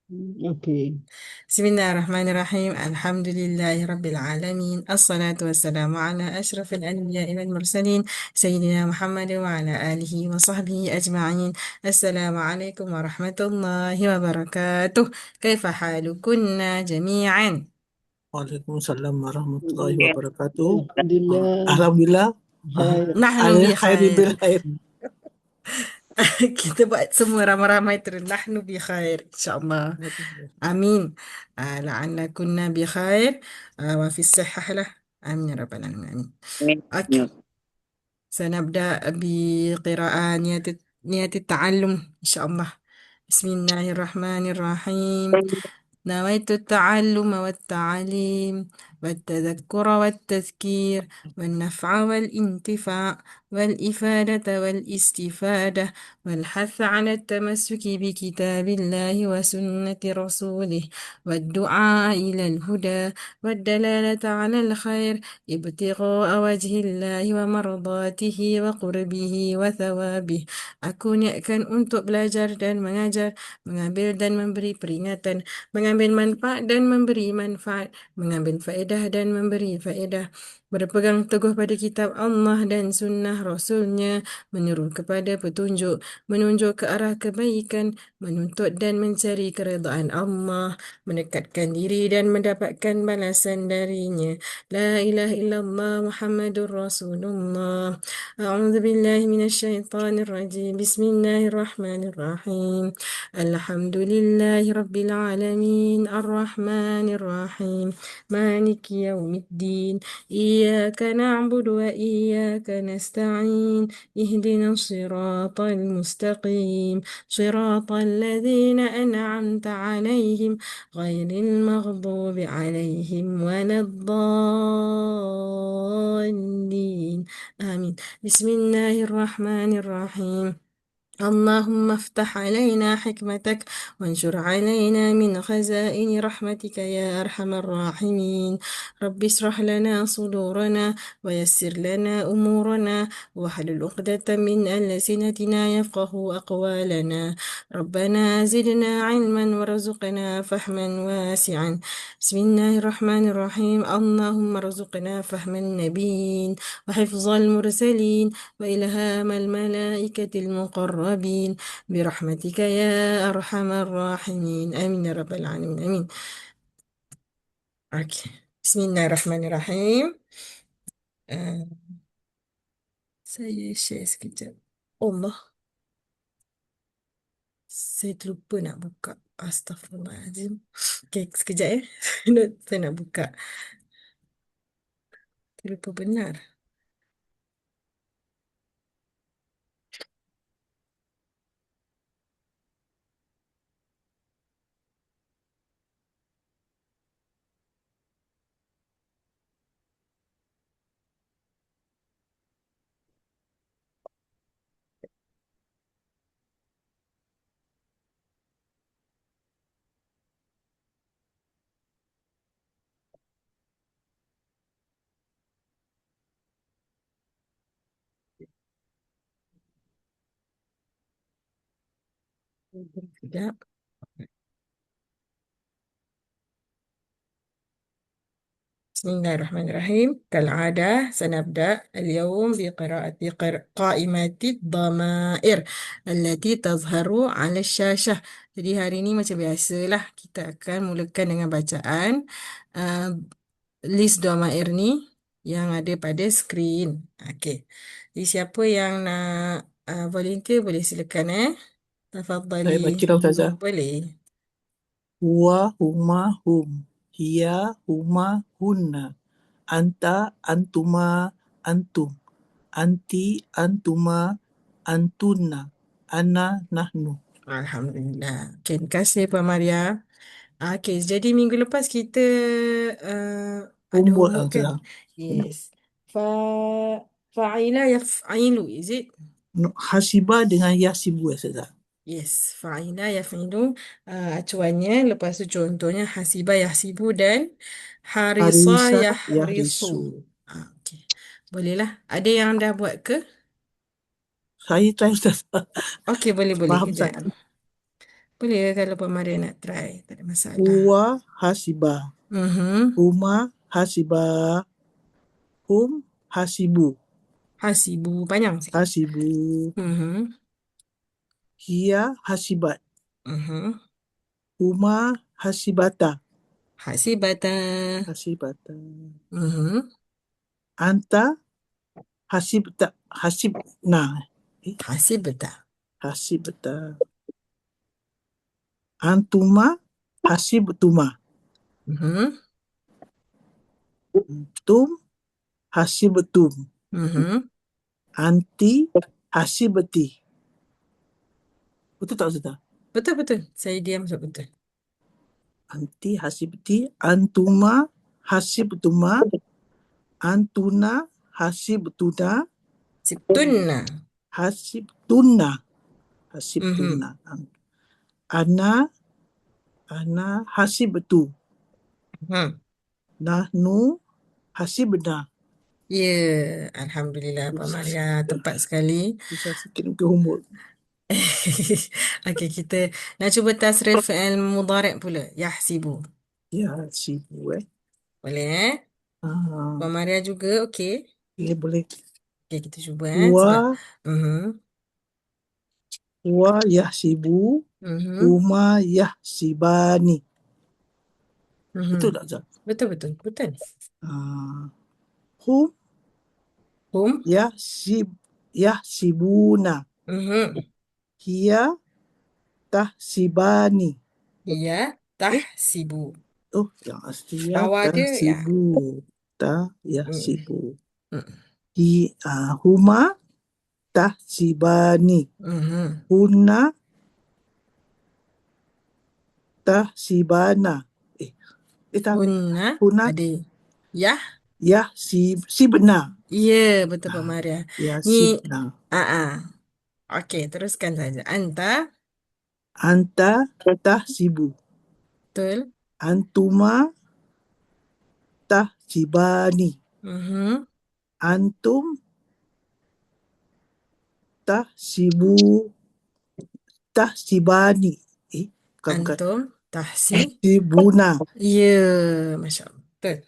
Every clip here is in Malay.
Okey. بسم الله الرحمن الرحيم الحمد لله رب العالمين الصلاة والسلام على أشرف الأنبياء والمرسلين سيدنا محمد وعلى آله وصحبه أجمعين. السلام عليكم ورحمة الله وبركاته. كيف حالكن جميعا؟ Waalaikumsalam warahmatullahi Mhm. wabarakatuh. Alhamdulillah. Alhamdulillah. Hai. نحن Al khairi بخير. bil khair. Kita buat semua ramai-ramai terus. نحن بخير إن شاء الله. آمين. لعل كنا بخير وفي الصحة له. آمين يا رب العالمين. آمين. أوكي. سنبدأ بقراءة نية التعلم إن شاء الله. بسم الله الرحمن الرحيم. نويت التعلم والتعليم والتذكر والتذكير والنفع والانتفاع والإفادة والاستفادة والحث على التمسك بكتاب الله وسنة رسوله والدعاء إلى الهدى والدلالة على الخير ابتغاء وجه الله ومرضاته وقربه وثوابه. Aku niatkan untuk belajar dan mengajar, mengambil dan memberi peringatan, mengambil manfaat dan memberi manfaat, mengambil faedah dan memberi faedah, berpegang teguh pada kitab Allah dan sunnah Rasulnya, menyeru kepada petunjuk, menunjuk ke arah kebaikan, menuntut dan mencari keredaan Allah, mendekatkan diri dan mendapatkan balasan darinya. La ilaha illallah Muhammadur Rasulullah. A'udzu billahi minasyaitonir rajim. Bismillahirrahmanirrahim. Alhamdulillahi Rabbil Alamin Ar-Rahmanir Rahim Maliki Yawmiddin Iyyaka na'budu wa iyyaka nasta'in Ihdinas siratal mustaqim Siratal ladzina an'amta 'alaihim ghairil maghdubi 'alaihim waladdallin. Amin. Bismillahirrahmanirrahim. اللهم افتح علينا حكمتك وانشر علينا من خزائن رحمتك يا أرحم الراحمين. رب اشرح لنا صدورنا ويسر لنا أمورنا واحلل عقدة من ألسنتنا يفقه أقوالنا. ربنا زدنا علما وارزقنا فهما واسعا. بسم الله الرحمن الرحيم. اللهم ارزقنا فهم النبيين وحفظ المرسلين وإلهام الملائكة المقربين برحمتك يا أرحم الراحمين. آمين يا رب العالمين. آمين. أوكي. بسم الله الرحمن الرحيم. آه، saya share sekejap. Allah, saya terlupa nak buka. Astaghfirullahaladzim. Okay, sekejap ya. Saya nak buka. Terlupa benar. Sekejap. بسم الله الرحمن الرحيم. كالعادة سنبدأ اليوم بقراءة قائمة الضمائر التي تظهر على الشاشة. Jadi hari ini macam biasalah kita akan mulakan dengan bacaan uh, list domair ni yang ada pada skrin. Okey. Jadi siapa yang nak volunteer boleh silakan Tafadhali. Saya baca Ustazah. Boleh. Huwa huma hum. Hiya huma hunna. Anta antuma antum. Anti antuma antunna. Ana nahnu. Alhamdulillah. Okay, terima kasih Puan Maria. Okey, jadi minggu lepas kita ada Homework homework kan? Ustazah. Yes. Fa fa'ila yaf'ilu, is it? Hasiba dengan yasibu Ustazah. Yes, fa'ila yaf'ilu acuannya, lepas tu contohnya hasiba yahsibu dan harisa Harisa yahrisu. yahrisu. Okey. Bolehlah. Ada yang dah buat ke? Saya try Ustazah. Okey, boleh-boleh. Faham Kejap. saya. Boleh kalau Puan Maria nak try. Tak ada masalah. Huwa hasiba. Huma hasiba. Hum hasibu. Hasibu. Panjang sikit. Hasibu. Hiya hasibat. Huma hasibata. Hasibata. Hasibata. Anta hasibta. Hasibna. Hasibata. Hasibta. Antuma hasibtuma. Tum hasibtum. Anti hasibti. Betul tak Ustazah? Betul. Saya diam sebab betul. Anti hasibti. Antuma hasibtuma. Antuna hasibtuna. Sibtunna. Hasibtuna. Hasibtuna. Ana hasibtu. Nahnu hasibna. Ya, Alhamdulillah Puan Maria. Tepat sekali. Susah sikit untuk homework. Okey, kita nak cuba tasrif fi'il mudhari' pula. Yahsibu. Ya, sibu Boleh Puan Maria juga, okey. Ya, boleh. Okey, kita cuba Wa sebab wa yahsibu. Huma yahsibani. Betul tak Zah? Betul. Hum Hum. yahsibuna. Hiya tahsibani. Ya, tahsibu. Oh, yang asli Bawah dia, ya. Yahsibu. Huma tahsibani. Hunna tahsibana. Hunna Ada. Ya. Sibna. Ya, betul Puan Maria. Ya, Ni, sibna. Okey, teruskan saja. Anta. Tahsibu. Betul. Antuma tahsibani. Antum tahsibani. Bukan. Antum tahsi. Sibuna. Ya, Masya Allah. Betul.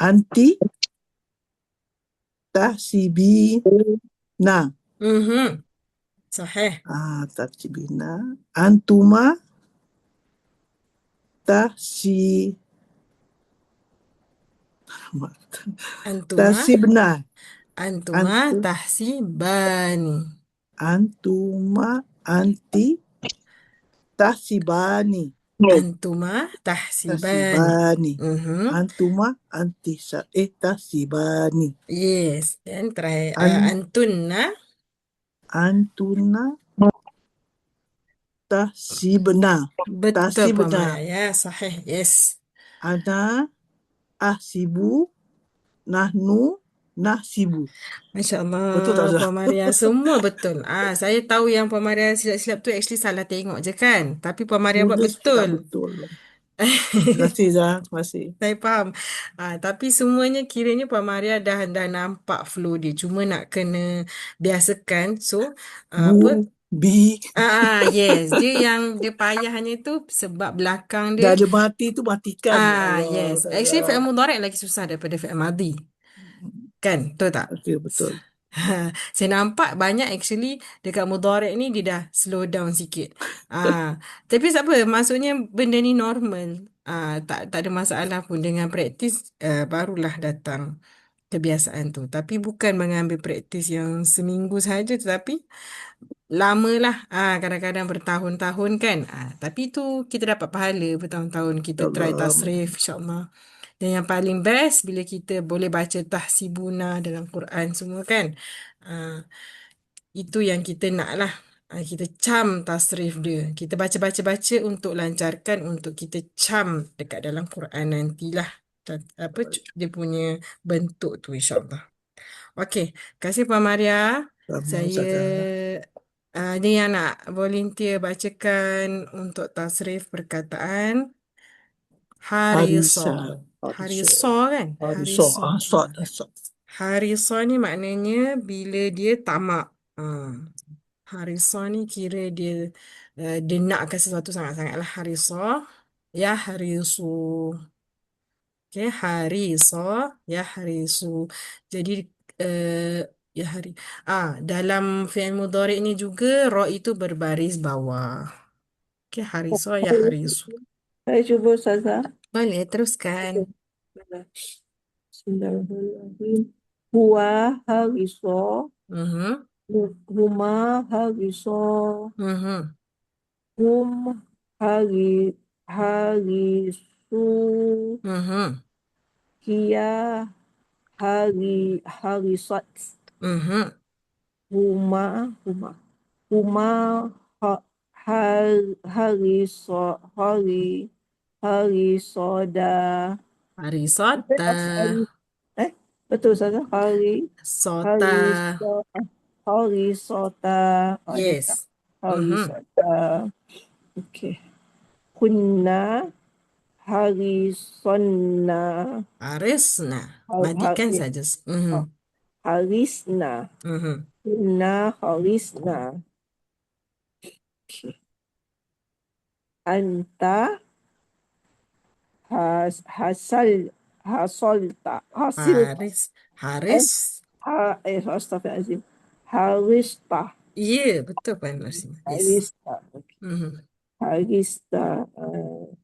Anti tahsibina. Sahih. Tahsibina. Antuma tahsibna. Antuma tahsibani. Antuma anti tahsibani. Antuma tahsibani. Antuma anti tahsibani. Yes. Dan terakhir. Antunna. Antuna tahsibna. Betul Puan Maria. Ya, sahih. Yes. Ana ahsibu. Nahnu nahsibu. Masya Allah, Betul tak Zah? Puan Maria. Semua betul. Saya tahu yang Puan Maria silap-silap tu actually salah tengok je kan. Tapi Puan Maria buat Tulis tak betul. betul. Terima kasih Zah. Terima kasih. Saya faham. Tapi semuanya kiranya Puan Maria dah nampak flow dia. Cuma nak kena biasakan. So, apa? Yes. Dia payahnya tu sebab belakang dia. Dah ada mati tu matikan. Yes. Actually, fi'il mudhari' lagi susah daripada fi'il madhi. Kan? Betul tak? Okay, betul. Saya nampak banyak actually dekat mudhari' ni dia dah slow down sikit. Tapi tak apa, maksudnya benda ni normal. Tak ada masalah pun dengan praktis, barulah datang kebiasaan tu. Tapi bukan mengambil praktis yang seminggu sahaja, tetapi lamalah. Kadang-kadang bertahun-tahun kan. Tapi tu kita dapat pahala bertahun-tahun kita try tasrif, insyaAllah. Dan yang paling best bila kita boleh baca tahsibuna dalam Quran semua kan. Itu yang kita nak lah. Kita cam tasrif dia. Kita baca-baca-baca untuk lancarkan untuk kita cam dekat dalam Quran nantilah. Dia punya bentuk tu insyaAllah. Okey. Terima kasih Puan Maria. Saya ada yang nak volunteer bacakan untuk tasrif perkataan Harisa. Harisa kan? Harisa ni maknanya bila dia tamak. Harisah ni kira dia nakkan sesuatu sangat-sangatlah. Harisah. Ya harisu. Okay, harisah. Ya harisu. Jadi, ya dalam fi'il mudhari' ni juga, ra itu berbaris bawah. Okay, harisah, ya harisu. Saya cuba Ustazah. Boleh, teruskan. Bismillahirrahmanirrahim. Huwa hariso. Mhm, Huma hariso. mhm, Hum harisu. mhm, Hiya harisat. mhm. Huma ha- harisoda. Betul Harisata. tak? Eh, betul saja. Sota. Hariso, harisota. Ada tak? Yes. Mhm. Harisota. Okey. Kunna harisonna. Harisna. Har, har, Matikan eh, saja. Mhm, harisna. mhm. Kunna harisna. Okey. Anta hasolta. Hasilta. Haris. Eh, Haris. Astaghfirullahaladzim. Harista. Ya, betul Puan Marsima. Yes. Harista. Okey. Mhm. Harista.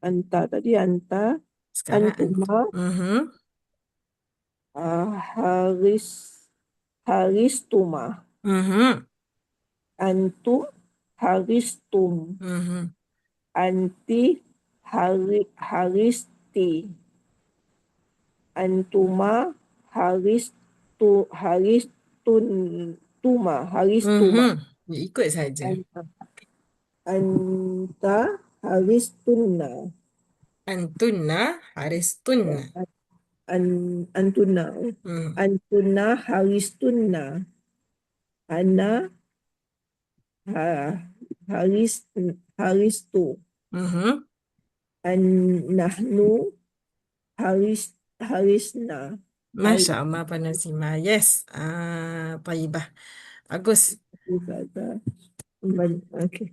Anta tadi anta. Sekarang Antuma. Mhm, Haris. Haristuma. mhm, Antum. Haristum. mhm, Anti. Haristi. Antuma. Haristuma. mhm. Ya, ikut saja. Anta haristunna. Antunna, haristunna. Antuna. Mhm, Antuna haristunna. Ana haris haristu. mhm. Nahnu harisna. Masya Allah, Puan Marsima. Yes. Taibah. Bagus. Okay.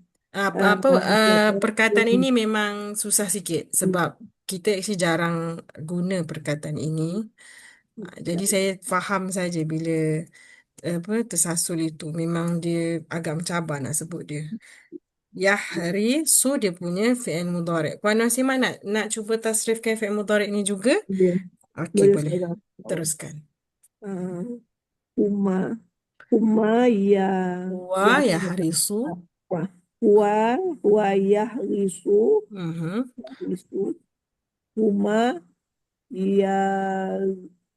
Perkataan ini memang susah sikit sebab kita actually jarang guna perkataan ini. Jadi saya faham saja bila tersasul itu. Memang dia agak mencabar nak sebut dia. Yahrisu dia punya fi'il mudhari'. Puan Nasimat nak cuba tasrifkan fi'il mudhari' ini juga? Boleh. Okey, Boleh boleh. saja. Teruskan. Huma. Huma Wa ya yahrisu. Huwa yahrisu. Mhm. Huma ya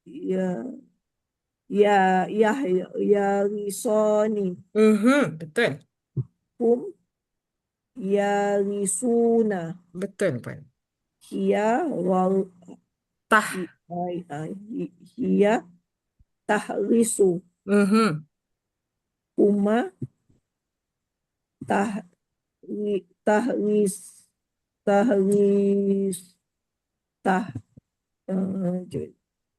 ya yarisoni. Mhm. Betul. Hum yarisuna. Betul, Puan. Hiya wal Tah. hiya tahrisu. Mhm. Huma tah tahris tahris tah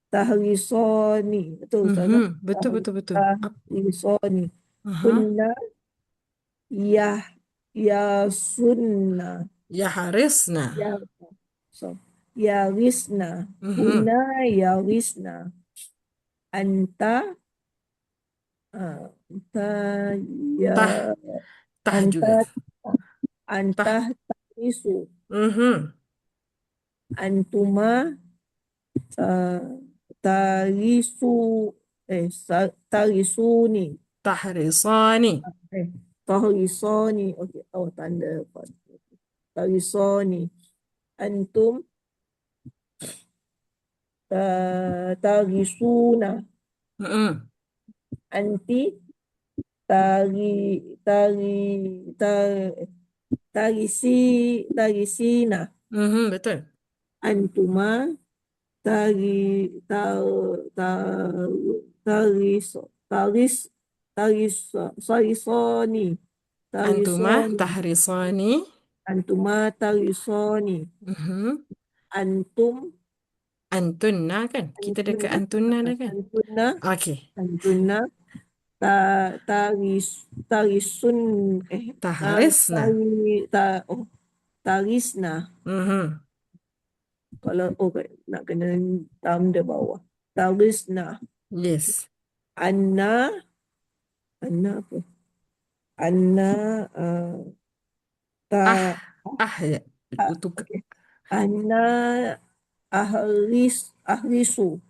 tahrisoni. Betul Ustazah? Mhm. Betul, betul, betul. Tahrisoni. Aha. Kunna yah yasunna. Yahrisna. Ya, so, yarisna. Mhm. Huna yarisna. Anta anta ya Tah. Tah anta juga. anta Tah. tarisu. Mhm. Antuma tarisu tarisuni. Tahrisani. Tarisoni. Okey, tanda tarisoni. Antum tarisuna. Mhm. Anti tari tari tari tarisina. Mhm. Betul. Antuma tari tar tar taris taris taris tarisoni. Antuma Tarisoni. tahrisani. Antuma tarisoni. Mhm. Antum Antunna kan? Kita dekat antuna antunna dah kan? antuna Okey. antuna tarisun Tahrisna. tarisna. Kalau nak kena tanda bawah. Tarisna. Yes. Anna apa? Anna ta Ya. Untuk okay. Anna ahrisu.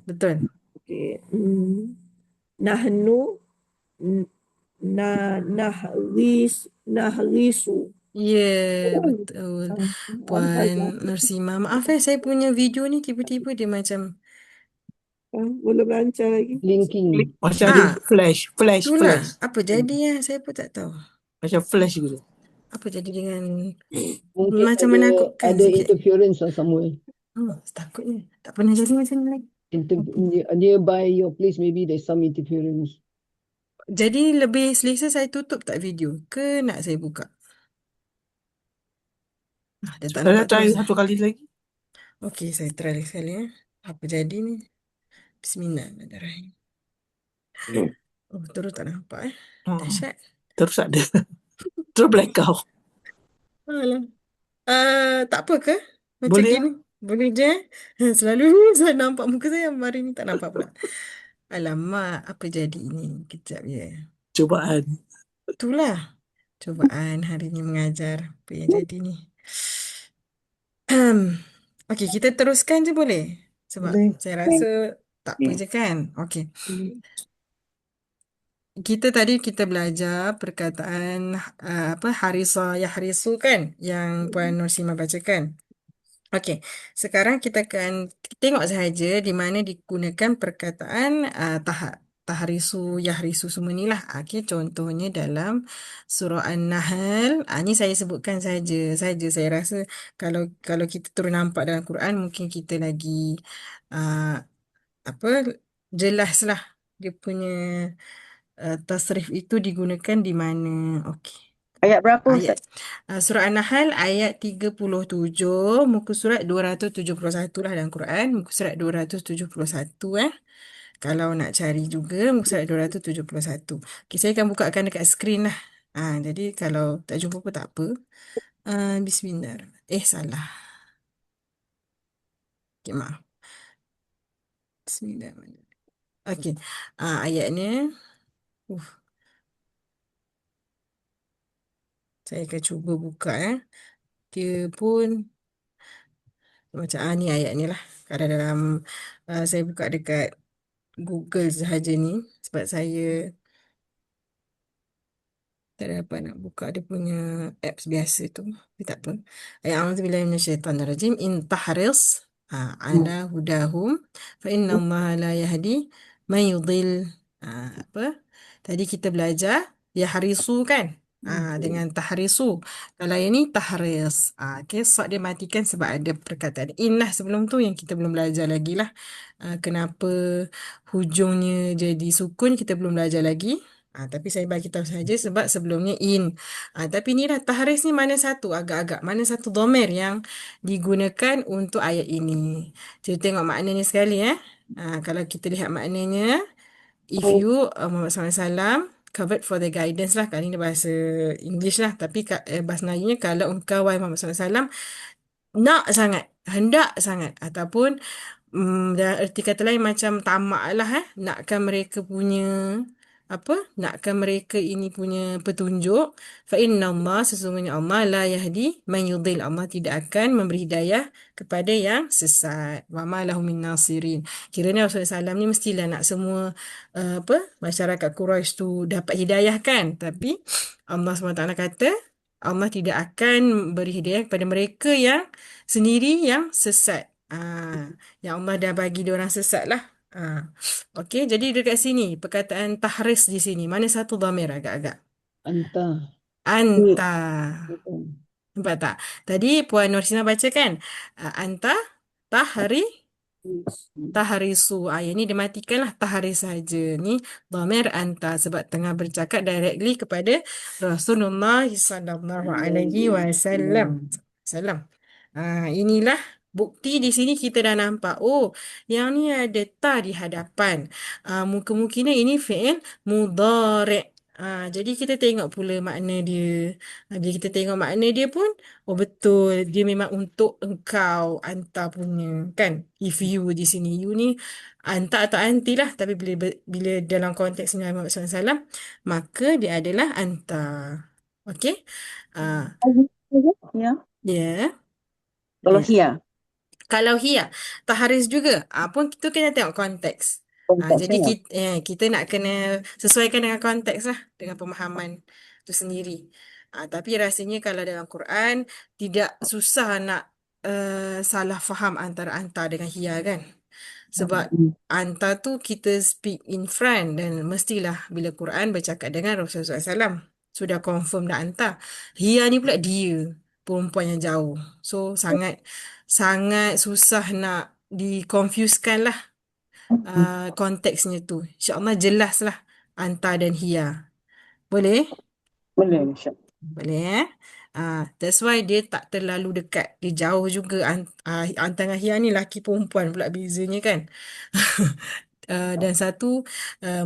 Betul. Okay. Nahnu nahrisu. Ya, betul. Puan Nursima, maaf saya punya video ni tiba-tiba dia macam Belum lancar lagi. Linking. Macam ada flash. itulah. Apa jadi ya? Saya pun tak tahu. Macam flash gitu. Apa jadi dengan Mungkin macam menakutkan ada sikit. interference lah somewhere. Takutnya. Tak pernah jadi macam ni lagi. Nearby your place, maybe there's some interference. Jadi lebih selesa saya tutup tak video ke nak saya buka? Dia tak Saya nampak try terus. satu kali lagi. Okey, saya try lagi sekali ya. Apa jadi ni? Bismillahirrahmanirrahim. Terus tak nampak Dahsyat. Terus ada. Terus blackout. Alah. Tak apa ke? Macam Boleh gini. Boleh je. Selalu saya nampak muka saya, hari ni tak nampak pula. Alamak, apa jadi ini? Kejap ya. Cubaan. Itulah. Cubaan hari ni mengajar. Apa yang jadi ni? Okey, kita teruskan je boleh? Sebab Boleh. saya rasa tak apa je kan? Okey. Kita belajar perkataan harisa yahrisu kan yang Puan Nursima bacakan. Okey, sekarang kita akan tengok sahaja di mana digunakan perkataan tahrisu, yahrisu semua ni lah. Okey, contohnya dalam surah An-Nahl. Ni saya sebutkan saja. Saya rasa kalau kita terus nampak dalam Quran mungkin kita lagi jelas lah dia punya tasrif itu digunakan di mana. Okey. Ayat berapa Ustaz? Surah An-Nahl ayat 37, muka surat 271 lah dalam Quran, muka surat 271 Kalau nak cari juga muka surat 271. Okey, saya akan bukakan dekat skrin lah. Jadi kalau tak jumpa pun tak apa. Bismillah. Salah. Okey, maaf. Bismillah. Okey. Ayatnya saya akan cuba buka Dia pun macam ni ayat ni lah. Kalau dalam saya buka dekat Google sahaja ni sebab saya tak dapat nak buka dia punya apps biasa tu. Tapi tak apa. A'udzubillahi minasyaitanirrajim. In tahris ala hudahum fa inna Allah la yahdi man yudhil. Tadi kita belajar yahrisu kan? Dengan tahrisu. Kalau yang ni tahris. Okay, dia matikan sebab ada perkataan in lah sebelum tu yang kita belum belajar lagi lah. Kenapa hujungnya jadi sukun kita belum belajar lagi. Tapi saya bagi tahu saja sebab sebelumnya in. Tapi ni dah tahris ni mana satu agak-agak. Mana satu dhamir yang digunakan untuk ayat ini. Jadi tengok maknanya sekali kalau kita lihat maknanya. If you Muhammad SAW covered for the guidance lah. Kali ni bahasa English lah. Tapi bahasa Melayunya kalau engkau wahai Muhammad SAW nak sangat, hendak sangat ataupun dalam erti kata lain macam tamak lah nakkan mereka punya nakkan mereka ini punya petunjuk. Fa inna Allah, sesungguhnya Allah la yahdi man yudhil, Allah tidak akan memberi hidayah kepada yang sesat. Wa ma lahum min nasirin. Kiranya Rasulullah SAW ni mestilah nak semua masyarakat Quraisy tu dapat hidayah kan, tapi Allah SWT kata Allah tidak akan beri hidayah kepada mereka yang sendiri yang sesat. Yang Allah dah bagi dia orang sesat lah. Okey, jadi dekat sini perkataan tahris di sini mana satu dhamir agak-agak? Anta. Nampak tak? Tadi Puan Nursina baca kan? Anta tahrisu. Yang ni dia matikanlah tahris saja. Ni dhamir anta sebab tengah bercakap directly kepada Rasulullah sallallahu alaihi wasallam. Inilah Bukti di sini kita dah nampak. Oh, yang ni ada ta di hadapan. Mungkin-mungkinan ini fi'il mudhari'. Jadi kita tengok pula makna dia. Bila kita tengok makna dia pun, oh betul, dia memang untuk engkau, anta punya, kan? If you di sini, you ni anta atau anti lah. Tapi bila dalam konteks Nabi Muhammad SAW, maka dia adalah anta. Okey? Ah, Ya. ya. Kalau Ya. hia, Kalau hia, taharis juga. Pun kita kena tengok konteks. Jadi konteksnya. kita nak kena sesuaikan dengan konteks lah, dengan pemahaman tu sendiri. Tapi rasanya kalau dalam Quran, tidak susah nak salah faham antara anta dengan hia kan. Sebab anta tu kita speak in front dan mestilah bila Quran bercakap dengan Rasulullah SAW. Sudah confirm dah anta. Hia ni pula dia, perempuan yang jauh. So sangat susah nak dikonfuskan lah konteksnya tu. InsyaAllah jelas lah anta dan hia. Boleh? Boleh, insyaAllah. Boleh that's why dia tak terlalu dekat. Dia jauh juga. Anta dengan hia ni laki perempuan pula bezanya kan. Dan satu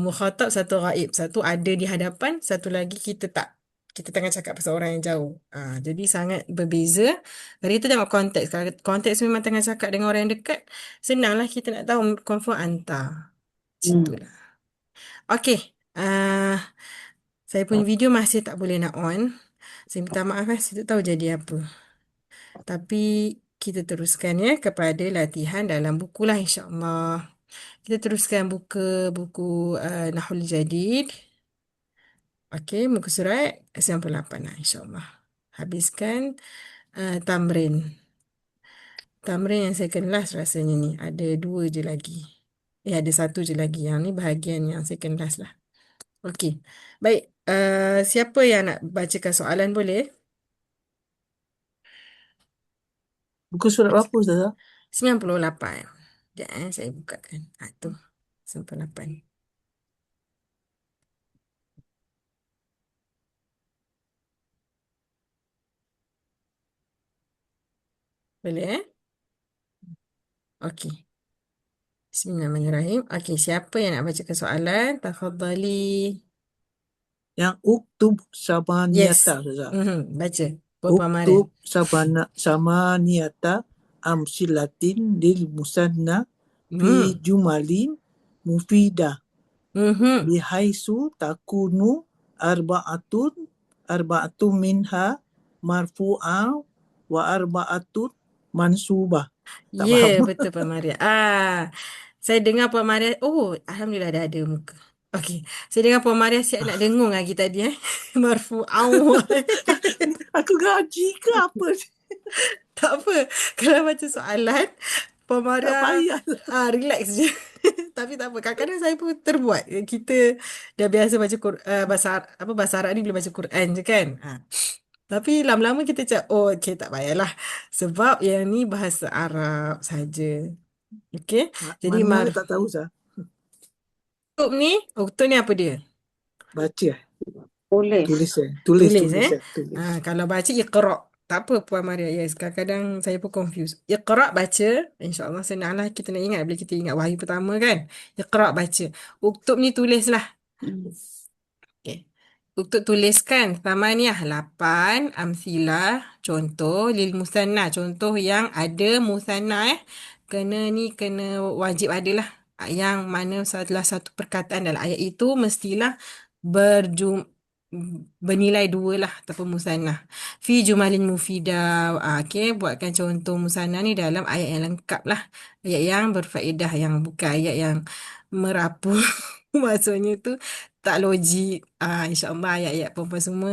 mukhatab, satu ghaib. Satu ada di hadapan, satu lagi kita tak. Kita tengah cakap pasal orang yang jauh. Jadi sangat berbeza. Kalau kita tengok konteks. Kalau konteks memang tengah cakap dengan orang yang dekat, senanglah kita nak tahu confirm anta. Situlah. Okey. Saya punya video masih tak boleh nak on. Saya minta maaf saya tak tahu jadi apa. Tapi kita teruskan ya kepada latihan dalam buku lah insya-Allah. Kita teruskan buka buku Nahul Jadid. Okey, muka surat 98 lah insya-Allah. Habiskan tamrin. Tamrin yang second last rasanya ni. Ada 2 je lagi. Ada 1 je lagi. Yang ni bahagian yang second last lah. Okey. Baik. Siapa yang nak bacakan soalan boleh? Buku surat berapa Ustazah? 98. Sekejap saya bukakan. Tu. 98. Boleh Okey. Bismillahirrahmanirrahim. Okey, siapa yang nak bacakan soalan? Tafadhali. Yang uktub samaniyata Yes. Ustazah. Baca. Puan Mariam. Uktub samaniyata amsilatin lil musanna fi jumalin mufidah bihaisu takunu arba'atun minha marfu'ah wa arba'atun mansubah. Tak Ya, faham. betul Puan Mariam. Saya dengar Puan Mariam. Oh, Alhamdulillah dah ada muka. Okey. Saya dengar Puan Mariam siap nak dengung lagi tadi Marfu'au. Aku gaji ke apa? Tak apa. Kalau baca soalan, Puan Tak Mariam payah. relax je. Tapi tak apa. Kadang-kadang saya pun terbuat. Kita dah biasa baca bahasa Arab ni boleh baca Quran je kan. Tapi lama-lama kita cakap, oh okey tak payahlah. Sebab yang ni bahasa Arab saja. Okey. Jadi Mana tak tahu Ustaz. Uktub ni apa dia? Baca. Boleh. Tulis. Tulis. Kalau baca iqra'. Tak apa Puan Maria. Yes, kadang-kadang saya pun confuse. Iqra' baca. InsyaAllah senanglah kita nak ingat bila kita ingat wahyu pertama kan. Iqra' baca. Uktub ni tulislah. Okay. Untuk tuliskan thamaniyah 8 amsilah contoh lil musanna, contoh yang ada musanna kena wajib adalah yang mana salah satu perkataan dalam ayat itu mestilah bernilai 2 lah ataupun musanna fi jumalin mufidah. Okey, buatkan contoh musanna ni dalam ayat yang lengkap lah, ayat yang berfaedah, yang bukan ayat yang merapu. Maksudnya tu tak logik. InsyaAllah ayat-ayat perempuan semua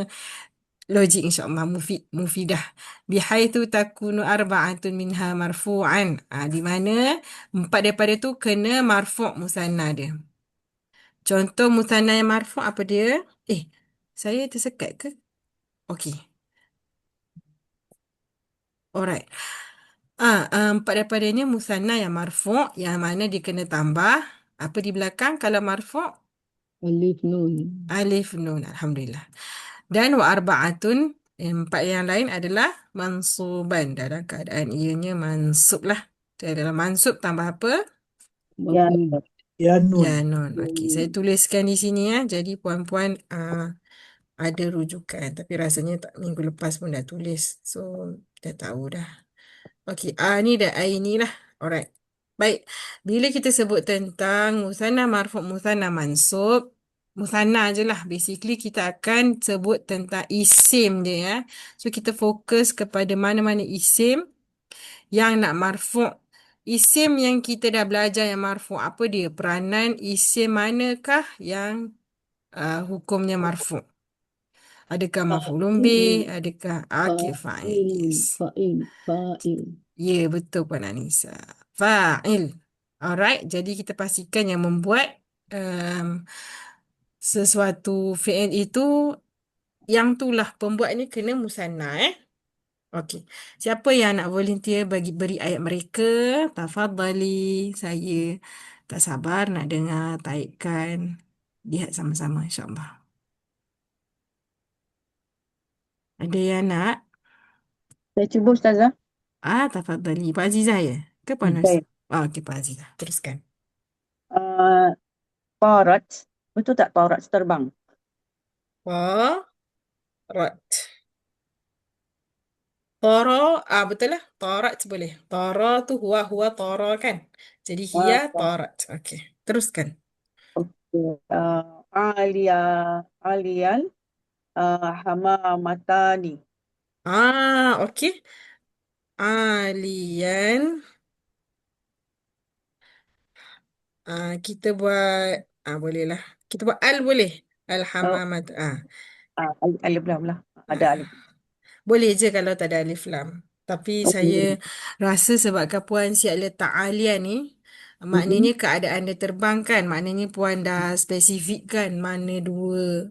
logik insyaAllah. Mufidah. Bihaithu takunu arba'atun minha marfu'an. Di mana 4 daripada tu kena marfu' musanna dia. Contoh musanna yang marfu' apa dia? Saya tersekat ke? Okey. Alright. 4 daripadanya musanna yang marfu' yang mana dia kena tambah apa di belakang kalau marfu'? Alif nun. Alif nun. Alhamdulillah. Dan wa arba'atun Empat yang lain adalah mansuban. Dalam keadaan ianya mansub lah. Jadi dalam mansub tambah apa? Ya. Maf'ul. Ya nun. Ya, nun. Okey, saya tuliskan di sini ya. Jadi puan-puan ada rujukan. Tapi rasanya tak minggu lepas pun dah tulis. So, dah tahu dah. Okey, ni dah ini lah. Alright. Baik. Bila kita sebut tentang musanna marfu' musanna mansub, musanna je lah. Basically kita akan sebut tentang isim dia ya. So kita fokus kepada mana-mana isim yang nak marfu'. Isim yang kita dah belajar yang marfu' apa dia? Peranan isim manakah yang hukumnya marfu'? Adakah maf'ulun bih? Adakah okey, fa'il. Yes. Fa'il. Ya, betul Puan Anissa. Fa'il. Alright, jadi kita pastikan yang membuat sesuatu fi'il itu yang itulah pembuat ni kena musanna Okey. Siapa yang nak volunteer bagi beri ayat mereka? Tafadhali. Saya tak sabar nak dengar taibkan. Lihat sama-sama insya-Allah. Ada yang nak? Saya cuba Ustazah. Tafadhali. Pak Azizah ya? Ke Puan Nus? Saya. Okey, Pak Azizah. Teruskan. Parat. Betul tak parat terbang? Tarat. Tara, betul lah. Tarat boleh. Tara tu huwa tara kan? Jadi hiya tarat. Okey. Teruskan. Okay. Alian. Hamamatani. Okey. Alian. Kita buat, boleh lah. Kita buat al boleh. Al-hamamat. Alif lam lah. Ada alif. Boleh je kalau tak ada alif lam. Tapi saya rasa sebabkan Puan siap letak alian ni, maknanya keadaan dia terbang kan. Maknanya Puan dah spesifikkan mana dua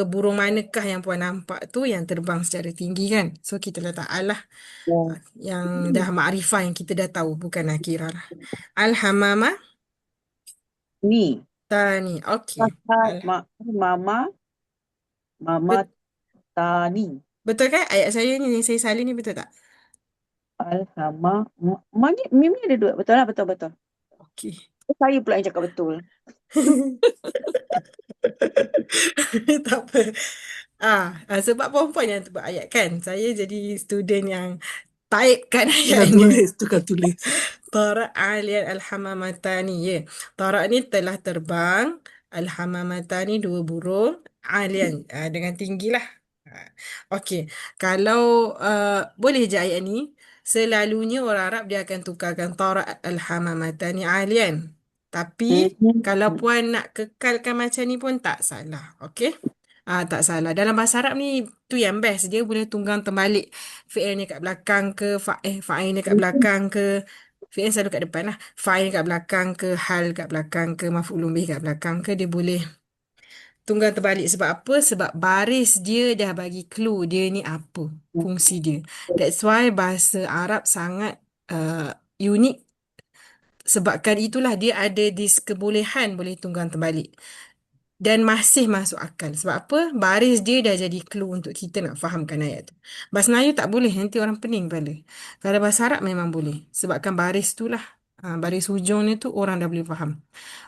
burung manakah yang Puan nampak tu yang terbang secara tinggi kan. So kita letak al lah. Yang dah makrifah yang kita dah tahu. Bukan nakirah lah. Al-hamamah Ni. tani. Okey. Mama tani. Betul kan? Ayat saya ni, yang saya salin ni betul tak? Mimi ada dua. Betul lah, betul. Okey. Saya pula yang cakap betul. Tak apa. Sebab perempuan yang buat ayat kan. Saya jadi student yang taipkan Tukar ayatnya. tulis. Tara' alian al-hamamatani. Ya. Tara' ni telah terbang. Al-hamamatani dua burung. Alian dengan tinggi lah. Okey. Kalau boleh je ayat ni. Selalunya orang Arab dia akan tukarkan Tara' al-hamamatani alian. Tapi kalau puan nak kekalkan macam ni pun tak salah. Okey? Tak salah. Dalam bahasa Arab ni tu yang best. Dia boleh tunggang terbalik. Fi'il ni kat belakang ke, fa'il ni kat belakang ke. Fi'il selalu kat depan lah. Fa'il kat belakang ke, hal kat belakang ke, maf'ulun bih kat belakang ke. Dia boleh tunggang terbalik. Sebab apa? Sebab baris dia dah bagi clue dia ni apa. Fungsi dia. That's why bahasa Arab sangat unik. Sebabkan itulah dia ada kebolehan boleh tunggang terbalik. Dan masih masuk akal. Sebab apa? Baris dia dah jadi clue untuk kita nak fahamkan ayat tu. Bahasa Melayu tak boleh. Nanti orang pening kepala. Kalau bahasa Arab memang boleh. Sebabkan baris tu lah. Baris hujung ni tu orang dah boleh faham.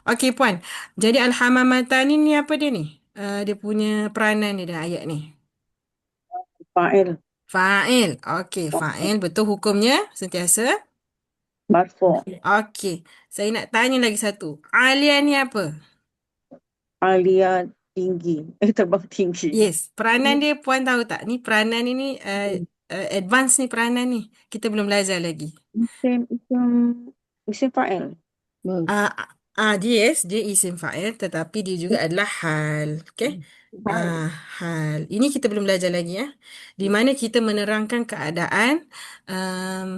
Okey puan. Jadi Al-Hamamatani ni apa dia ni? Dia punya peranan dia dalam ayat ni. Fa'il. Fa'il. Okey. Fa'il. Betul hukumnya sentiasa? Marfu'. Okey. Saya nak tanya lagi satu. Alian ni apa? Alia tinggi. Terbang tinggi. Yes, peranan dia puan tahu tak? Ni peranan ini advance ni peranan ni. Kita belum belajar lagi. Isim fa'il. Yes, dia isim fa'il tetapi dia juga adalah hal. Okay? Hal. Ini kita belum belajar lagi ya. Di mana kita menerangkan keadaan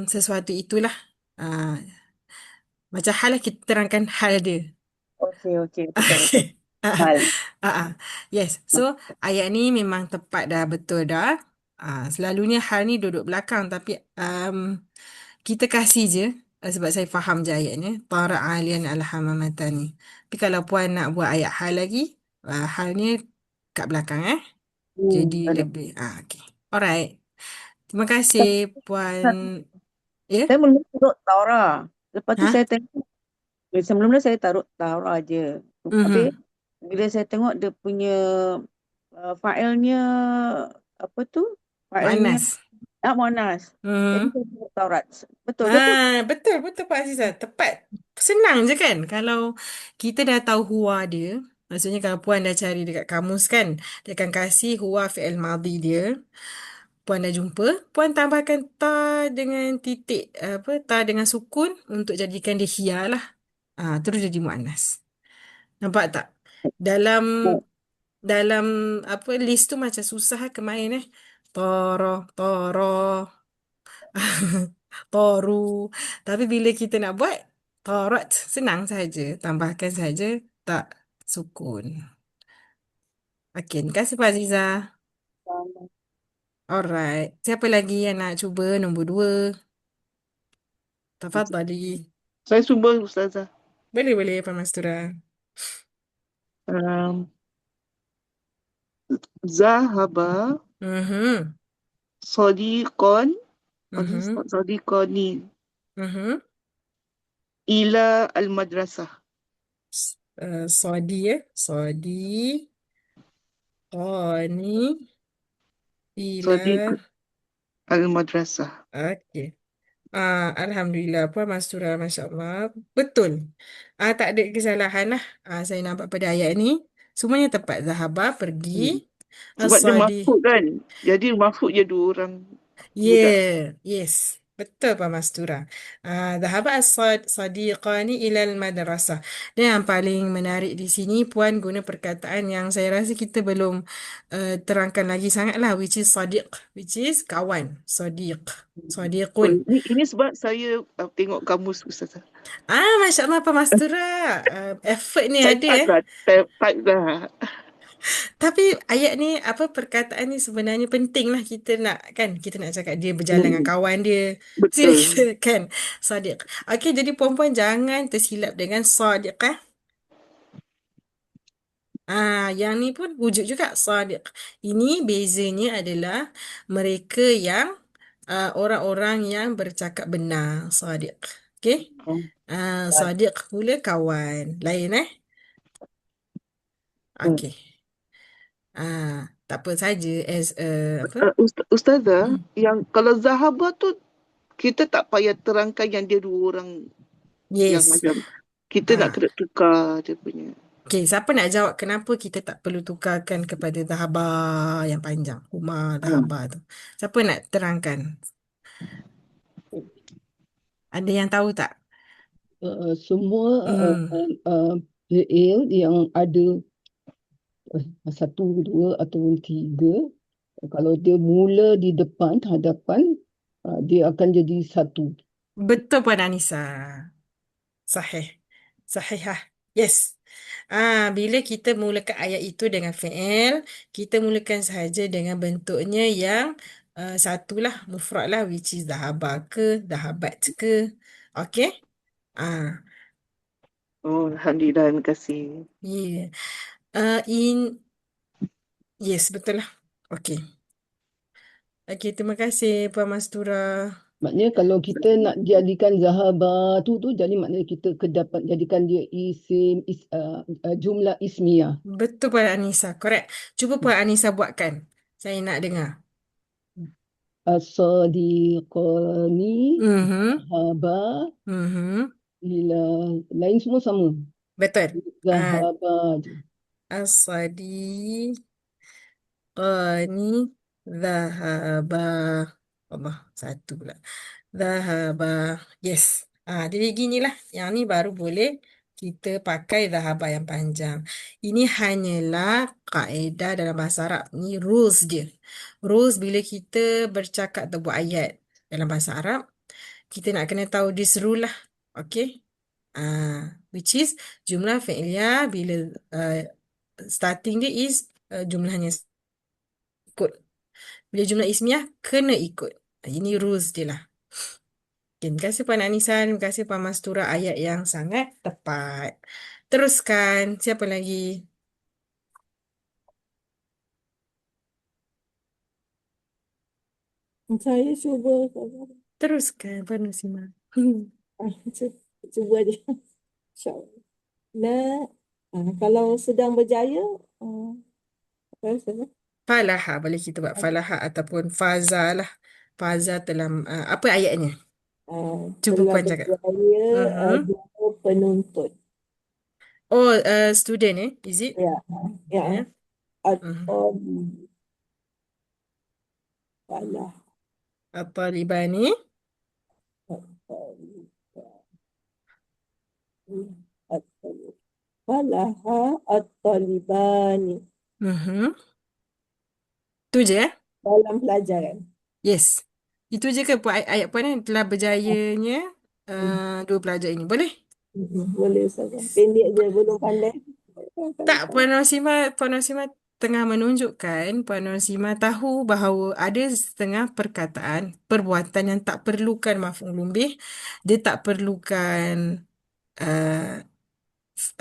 sesuatu itulah. Macam hal lah kita terangkan hal dia. Okey. Betul. Hal. Yes. So, ayat ni memang tepat dah, betul dah. Selalunya hal ni duduk belakang tapi kita kasih je sebab saya faham je ayatnya. Tara alian al-hamamatani. Tapi kalau puan nak buat ayat hal lagi, hal ni kat belakang Jadi Ada. lebih. Okay. Alright. Terima kasih Puan. Ya? Saya mula taruh Taura. Lepas tu Hah? saya tengok, sebelum ni saya taruh Taura je. Habis, Mhm. bila saya tengok dia punya failnya, apa tu? Failnya Muannas. Monas. Jadi Mhm. saya taruh Taurat. Betul ke tu? Betul, betul Pak Azizah. Tepat. Senang je kan. Kalau kita dah tahu huwa dia, maksudnya kalau Puan dah cari dekat kamus kan, dia akan kasih huwa fi'il madhi dia. Puan dah jumpa, Puan tambahkan ta dengan titik, apa, ta dengan sukun untuk jadikan dia hia lah. Terus jadi muannas. Nampak tak? Dalam dalam apa list tu macam susah kemarin Toro, toro, toru. Tapi bila kita nak buat torot, senang saja. Tambahkan saja tak sukun. Okey, terima kasih Pak Aziza. Alright. Siapa lagi yang nak cuba nombor 2? Tafadhali. Saya cuba Ustazah. Boleh, Pak Mastura. Um, Zahaba Mhm. Sadiqon Mhm. Sadiqoni Mhm. ila al-madrasah. Sodi Sodi. Qani. Ila. Sadiq al-madrasah. Okey. Alhamdulillah Puan Mastura, Masya Allah. Betul. Tak ada kesalahan lah. Saya nampak pada ayat ni. Semuanya tepat. Zahabah pergi. Sebab dia As-Sadi. mahfud kan. Jadi mahfud je 2 orang budak. Yes. Betul Pak Mastura. Dhahaba as-sadiqani ilal madrasah. Dan yang paling menarik di sini Puan guna perkataan yang saya rasa kita belum terangkan lagi sangat lah, which is sadiq, which is kawan. Sadiq. Oh, Sadiqun. ini sebab saya tengok kamus Ustazah. Masya Allah Pak Mastura. Effort ni Saya ada type dah. Tapi ayat ni apa perkataan ni sebenarnya penting lah kita nak kan, kita nak cakap dia berjalan dengan kawan dia. Sini kita Betul. kan Sadiq. Okey, jadi puan-puan jangan tersilap dengan Sadiq yang ni pun wujud juga Sadiq. Ini bezanya adalah mereka yang orang-orang yang bercakap benar, Sadiq. Okey? Sadiq pula kawan. Lain Okey. Tak apa saja as apa? Ustazah, Hmm. yang kalau Zahaba tu kita tak payah terangkan yang dia 2 orang yang Yes. macam kita nak Ah, kena tukar dia punya. okey, siapa nak jawab kenapa kita tak perlu tukarkan kepada Dhahaba yang panjang? Umar Ah. Dhahaba tu. Siapa nak terangkan? Ada yang tahu tak? Semua Hmm. fi'il yang ada 1, 2 atau 3, kalau dia mula di depan, hadapan, dia akan jadi 1. Betul Puan Anissa. Sahih. Sahihah. Yes. Bila kita mulakan ayat itu dengan fi'il, kita mulakan sahaja dengan bentuknya yang satulah, mufrad lah, which is dhahaba ke, dhahabat ke. Okey? Ah, Oh, Alhamdulillah, terima kasih. yeah. Yes, betul lah. Okey. Okey, terima kasih Puan Mastura. Maknanya kalau kita nak jadikan zahaba tu jadi maknanya kita dapat jadikan dia jumlah ismiyah. Betul Puan Anissa, correct. Cuba Puan Anissa buatkan. Saya nak dengar. As-sadiqani Mhm. zahaba Mhm. ila, lain semua sama. Betul. Zahaba je. As-sadiqani dhahaba. Allah, satu pula. Dhahaba. Yes. Jadi ginilah. Yang ni baru boleh kita pakai dhahaba yang panjang. Ini hanyalah kaedah dalam bahasa Arab. Ni rules dia. Rules bila kita bercakap atau buat ayat dalam bahasa Arab, kita nak kena tahu this rule lah. Okay? Which is jumlah fi'liyah bila starting dia is jumlahnya ikut. Bila jumlah ismiyah kena ikut. Ini rules dia lah. Okay, terima kasih Puan Anissa, terima kasih Puan Mastura, ayat yang sangat tepat. Teruskan, siapa lagi? Saya cuba. Ustazah. Teruskan, Puan Nusima. Cuba je. InsyaAllah. Nah, kalau sedang berjaya, apa Ustazah? Falaha, boleh kita buat falaha ataupun faza lah. Faza telah, apa ayatnya? Cuba Telah Puan cakap. berjaya Mhm. dua penuntut. Oh, student is it? Ya, ya. Yeah. Atau falah. At-Talibani. Falaha at-talibani Mhm. Tu je eh? dalam pelajaran. Yes. Itu je ke ayat Puan kan? Telah berjayanya dua pelajar ini. Boleh? Boleh Ustazah. Pendek je, belum pandai. Tak, Puan Rosima tengah menunjukkan Puan Rosima tahu bahawa ada setengah perkataan, perbuatan yang tak perlukan maf'ul bih, dia tak perlukan uh,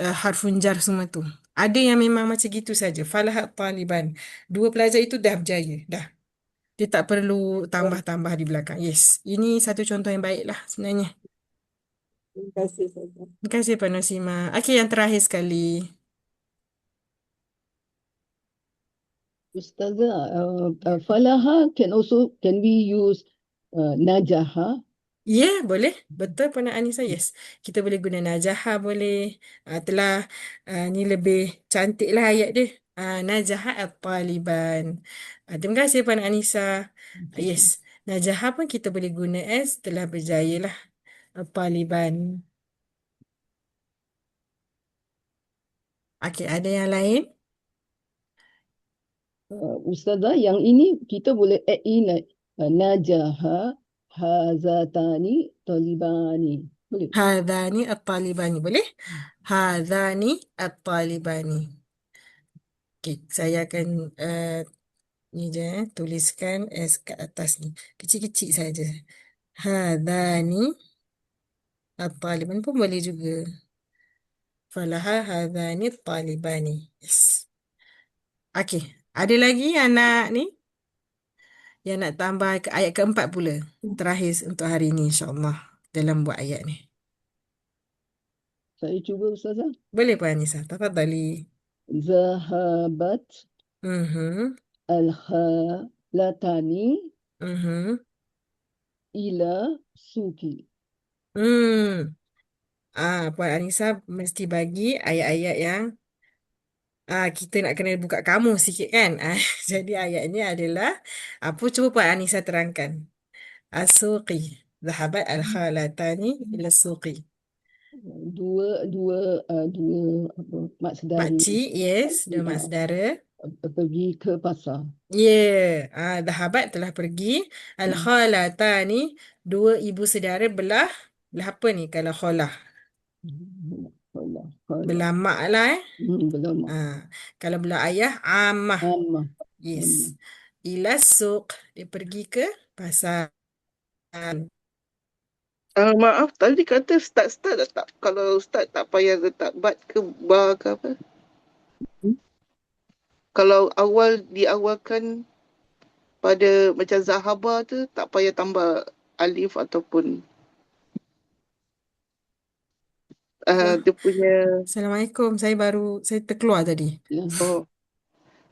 harfun jar semua tu. Ada yang memang macam gitu saja. Falahat Taliban. Dua pelajar itu dah berjaya. Dah. Dia tak perlu tambah-tambah di belakang. Yes. Ini satu contoh yang baik lah sebenarnya. Terima kasih Ustazah. Terima kasih Puan Rosima. Okey, yang terakhir sekali. Ustazah, falaha can we use najaha? Ya, boleh. Betul Puan Anisa. Yes. Kita boleh guna najaha boleh. Ni lebih cantik lah ayat dia. Najaha at-Taliban. Terima kasih Puan Anisa. Yes. Najaha pun kita boleh guna as telah berjaya lah. At-Taliban. Okey, ada yang lain? Ustazah, yang ini kita boleh add in najaha hazatani talibani. Boleh? Hadani at-Talibani. Boleh? Hadani at-Talibani. Okey, saya akan ni je tuliskan S kat atas ni. Kecil-kecil saja. Hadani at-Taliban pun boleh juga. Falaha hadani at-Talibani. Yes. Okey, ada lagi yang nak ni? Yang nak tambah ke ayat keempat pula. Terakhir untuk hari ini insya-Allah dalam buat ayat ni. Saya cuba Ustazah. Boleh Puan Anisa? Tafadhali. Zahabat Mhm. al-khalatani Mhm. ila suki. Puan Anisa mesti bagi ayat-ayat yang kita nak kena buka kamus sikit kan. Jadi ayat ini adalah apa, cuba Puan Anisa terangkan. As-suqi. Zahabat al-khalatani ila suqi. Dua apa, mak sedari Pakcik, yes, pergi, dan mak saudara. pergi ke pasar. Zahabat telah pergi. Al-khalatani, dua ibu saudara belah apa ni kalau khalah? Khalah. Belah mak lah Belum. Kalau belah ayah, ammah. Amma. Yes. Ila suq, dia pergi ke pasar. Maaf, tadi kata start tak? Kalau start tak payah letak bat ke bar ke apa? Kalau awal diawalkan pada macam Zahaba tu, tak payah tambah alif ataupun dia punya, Assalamualaikum. Saya terkeluar tadi. oh,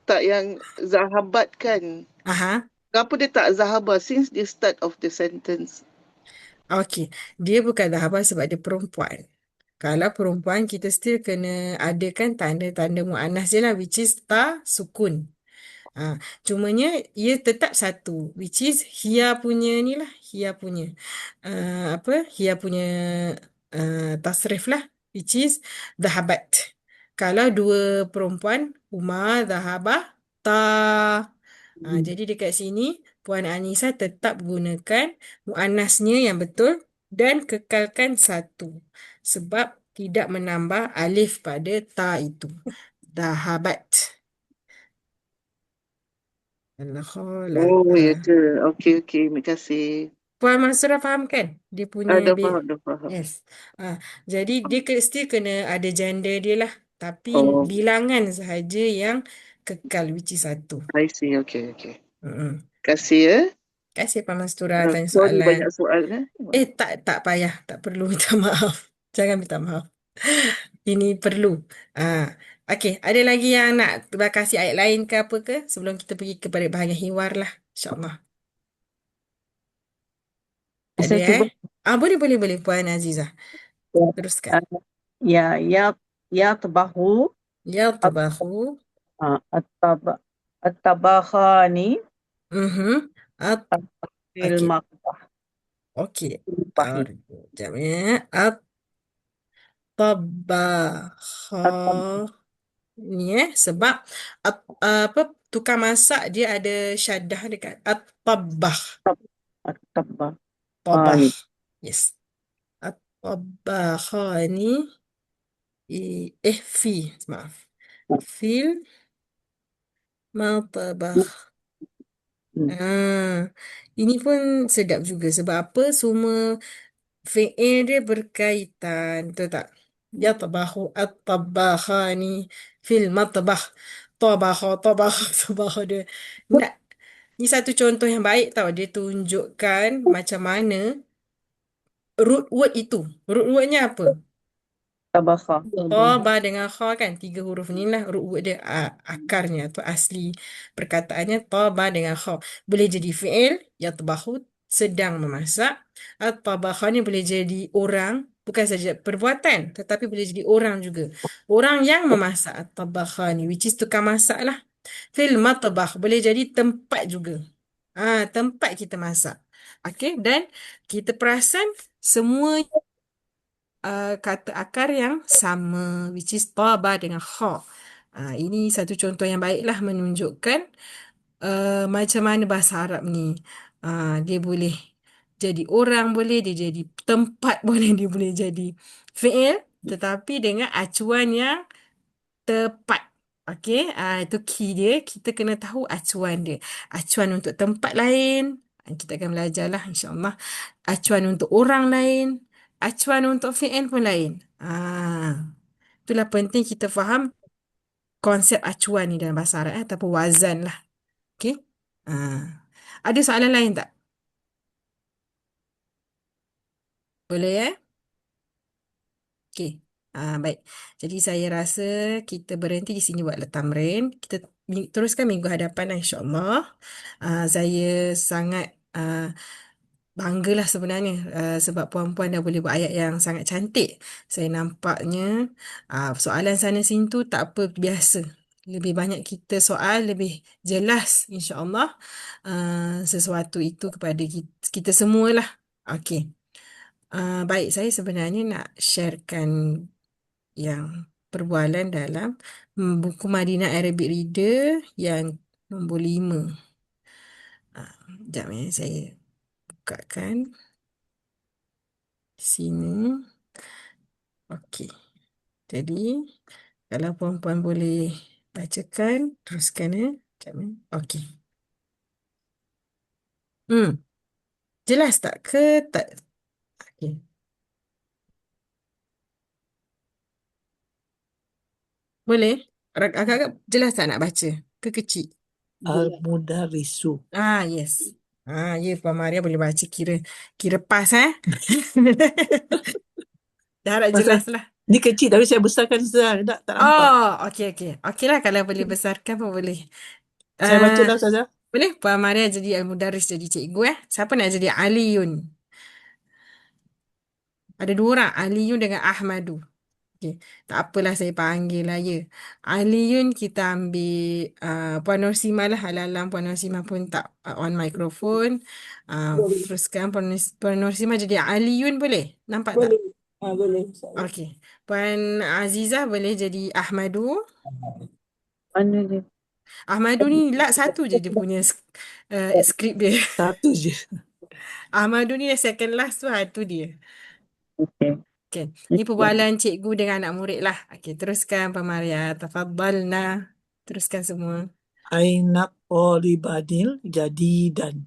tak yang Zahabat kan. Aha. Kenapa dia tak Zahaba since the start of the sentence? Okey. Dia bukan zahabah sebab dia perempuan. Kalau perempuan, kita still kena adakan tanda-tanda mu'annas je lah, which is ta, sukun. Cumanya ia tetap satu, which is Hia punya ni lah, Hia punya Hia punya tasrif lah, which is dhahabat. Kalau dua perempuan, Huma dhahabah ta. Jadi dekat sini Puan Anisa tetap gunakan muannasnya yang betul dan kekalkan satu sebab tidak menambah alif pada ta itu. Dhahabat. Oh, ya Al-kholata. ke? Okey, terima kasih. Puan Mansura faham kan? Dia punya Dah faham, dah faham. yes. Jadi dia still kena ada gender dia lah. Tapi Oh, bilangan sahaja yang kekal, which is satu. I see. Okey. Mm-mm. Terima kasih ya. Kasih Pak Mastura tanya Sorry soalan. banyak soal kan? Tak payah, tak perlu minta maaf. Jangan minta maaf. Ini perlu. Ah, okey, ada lagi yang nak kasih ayat lain ke apa ke sebelum kita pergi kepada bahagian hiwar lah, insya-Allah. Tak ada Saya cuba. Boleh boleh boleh Puan Azizah. Teruskan. Ya, yatbahu Yatbahu. at-tab at-tabakhani At fil okey. maqbah. Okey. Pahit. Sekejap ya. At-tabakha. Ni sebab apa tukang masak dia ada syaddah dekat at-tabakh. At-tabah. Tabakh. Yes. At-tabakhani. Maaf. Fil matabakh. Ini pun sedap juga sebab apa semua fi'il dia berkaitan, betul tak? Yatbahu at-tabakhani fil matbakh. Tabakha dia. Nak, ni satu contoh yang baik tau. Dia tunjukkan macam mana root word itu. Root wordnya apa? Tabakha. Ba dengan kha kan, 3 huruf ni lah root word dia, akarnya atau asli perkataannya ba dengan kha. Boleh jadi fi'il yatbahu, sedang memasak. At-tabakha ni boleh jadi orang, bukan saja perbuatan tetapi boleh jadi orang juga. Orang yang memasak at-tabakha ni, which is tukang masak lah. Fil matbakh boleh jadi tempat juga. Tempat kita masak. Okey, dan kita perasan semua kata akar yang sama, which is taba dengan kha. Ini satu contoh yang baiklah menunjukkan macam mana bahasa Arab ni. Dia boleh jadi orang, boleh dia jadi tempat, boleh dia boleh jadi fi'il, tetapi dengan acuan yang tepat. Okey, itu key dia. Kita kena tahu acuan dia. Acuan untuk tempat lain, kita akan belajarlah insya-Allah. Acuan untuk orang lain, acuan untuk fi'il pun lain. Itulah penting kita faham konsep acuan ni dalam bahasa Arab ataupun wazan lah. Okey. Ada soalan lain tak? Boleh Okey. Baik. Jadi saya rasa kita berhenti di sini buat tamrin. Kita teruskan minggu hadapan insya-Allah. Saya sangat banggalah sebenarnya sebab puan-puan dah boleh buat ayat yang sangat cantik. Saya nampaknya soalan sana sini tu tak apa, biasa. Lebih banyak kita soal, lebih jelas insya-Allah sesuatu itu kepada kita semualah. Okey. Baik, saya sebenarnya nak sharekan yang perbualan dalam buku Madinah Arabic Reader yang nombor 5. Sekejap saya bukakan sini. Okey. Jadi, kalau puan-puan boleh bacakan, teruskan Sekejap Okey. Jelas tak ke tak? Okey. Boleh? Agak-agak jelas tak nak baca? Ke kecil? Al-Mudarrisu. Yes. Ya, Puan Maria boleh baca, kira pas Dah harap Pasal jelas lah. ni kecil tapi saya besarkan tak nampak. Okey. Okey lah kalau boleh besarkan pun boleh. Saya baca dah saja. Boleh? Puan Maria jadi Al-Mudarris, jadi cikgu Siapa nak jadi Aliyun? Ada 2 orang, Aliyun dengan Ahmadu. Okey. Tak apalah saya panggil lah ya. Aliyun kita ambil Puan Norsimah lah. Alang-alang Puan Norsimah pun tak on microphone. Teruskan Puan Norsimah jadi Aliyun boleh? Nampak tak? Boleh. Okey. Puan Azizah boleh jadi Ahmadu. Mana dia? Ahmadu ni satu je dia punya skrip dia. Satu je. Ahmadu ni second last tu, tu dia. Okey. Okay. Ni perbualan cikgu dengan anak murid lah. Okey, teruskan Pak Maria. Tafadhalna. Teruskan semua. Aina talibanil jadidan.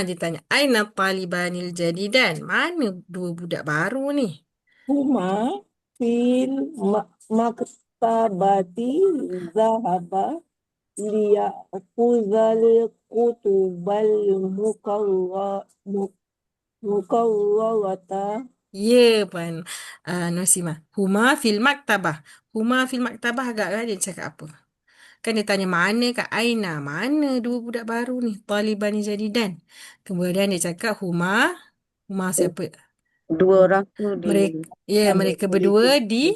Dia tanya, Aina talibanil jadidan? Mana 2 budak baru ni? Huma fil maktabati zahaba liya'khudhal kutubal mukarrarata. Ya, Puan Nosimah. Huma fil maktabah. Huma fil maktabah agak kan dia cakap apa? Kan dia tanya mana kat Aina. Mana dua budak baru ni? Talibani Jadidan. Kemudian dia cakap Huma. Huma siapa? Dua orang tu di Mereka berdua di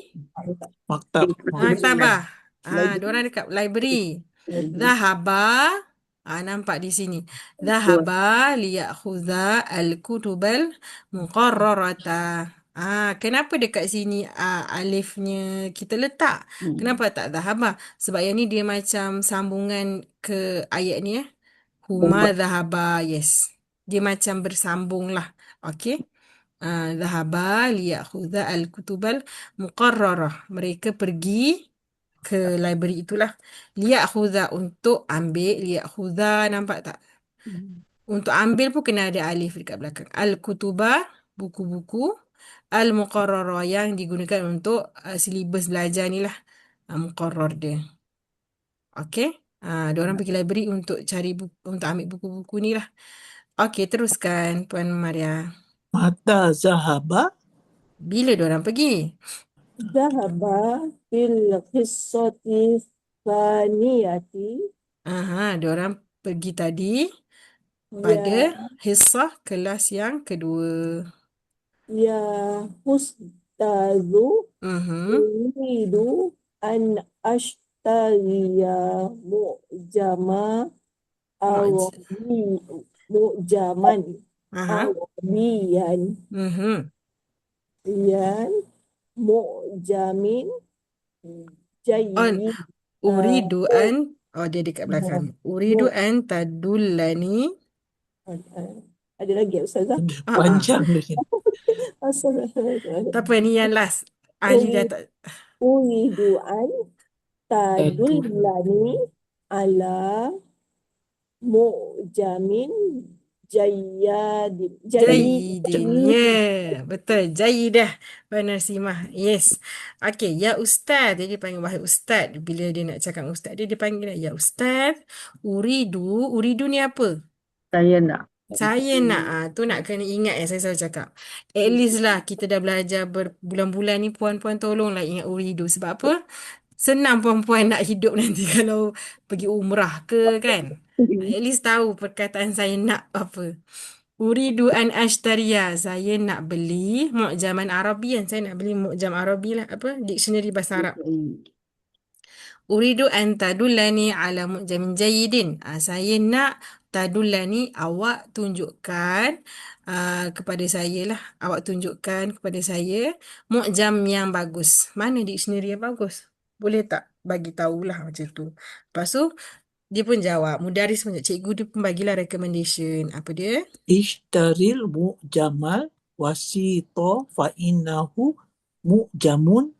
Maktab. maktabah. Library. Diorang dekat library. Library. Zahaba. Nampak di sini. Zahaba liya'khudha al-kutubal muqarrarata. Kenapa dekat sini alifnya kita letak? Kenapa tak zahaba? Sebab yang ni dia macam sambungan ke ayat ni Huma zahaba. Yes. Dia macam bersambung lah. Okay. Zahaba liya'khudha al-kutubal muqarrarah. Mereka pergi ke library itulah. Liya'khudha untuk ambil. Liya'khudha nampak tak? Untuk ambil pun kena ada alif dekat belakang. Al-kutuba, buku-buku. Al-muqarrarah yang digunakan untuk silibus belajar ni lah. Muqarrar dia. Okay. Diorang pergi library untuk cari buku, untuk ambil buku-buku ni lah. Okay, teruskan Puan Maria. Mata zahaba Bila diorang pergi? zahaba fil qissati thaniyati Diorang pergi tadi ya pada hissah kelas yang kedua. ya ustazu Mhm. uridu an ashtariya mu'jama Mu'j- mu'jaman Aha. arabiyan Mhm. yan mu'jamin jayyid Uridu an dia dekat belakang. Uridu an tadullani. ada lagi Ustazah? Panjang dia. Tak apa, ni yang last. Ali dah tak. Uridu an tadullani ala mu'jamin jayyidin. Jayyidin. Ya, betul. Jayyidah. Puan Narsimah. Yes. Okey, ya Ustaz. Dia panggil wahai Ustaz. Bila dia nak cakap dengan Ustaz dia, dia panggil ya Ustaz. Uridu. Uridu ni apa? saya nak. Saya nak, tu nak kena ingat saya selalu cakap. At least lah kita dah belajar berbulan-bulan ni, puan-puan tolonglah ingat uridu. Sebab apa? Senang perempuan nak hidup nanti kalau pergi umrah ke kan. At least tahu perkataan saya nak apa. Uridu an ashtariya. Saya nak beli mu'jaman Arabian. Saya nak beli mu'jam Arabi lah. Apa? Dictionary bahasa Arab. Uridu an tadullani ala mu'jamin jayyidin. Saya nak tadullani, awak tunjukkan kepada saya lah. Awak tunjukkan kepada saya mu'jam yang bagus. Mana dictionary yang bagus? Boleh tak bagi tahulah macam tu. Lepas tu, dia pun jawab. Mudaris pun, cikgu dia pun bagilah recommendation. Apa dia? Ishtaril mu'jamal wasito fa innahu mu'jamun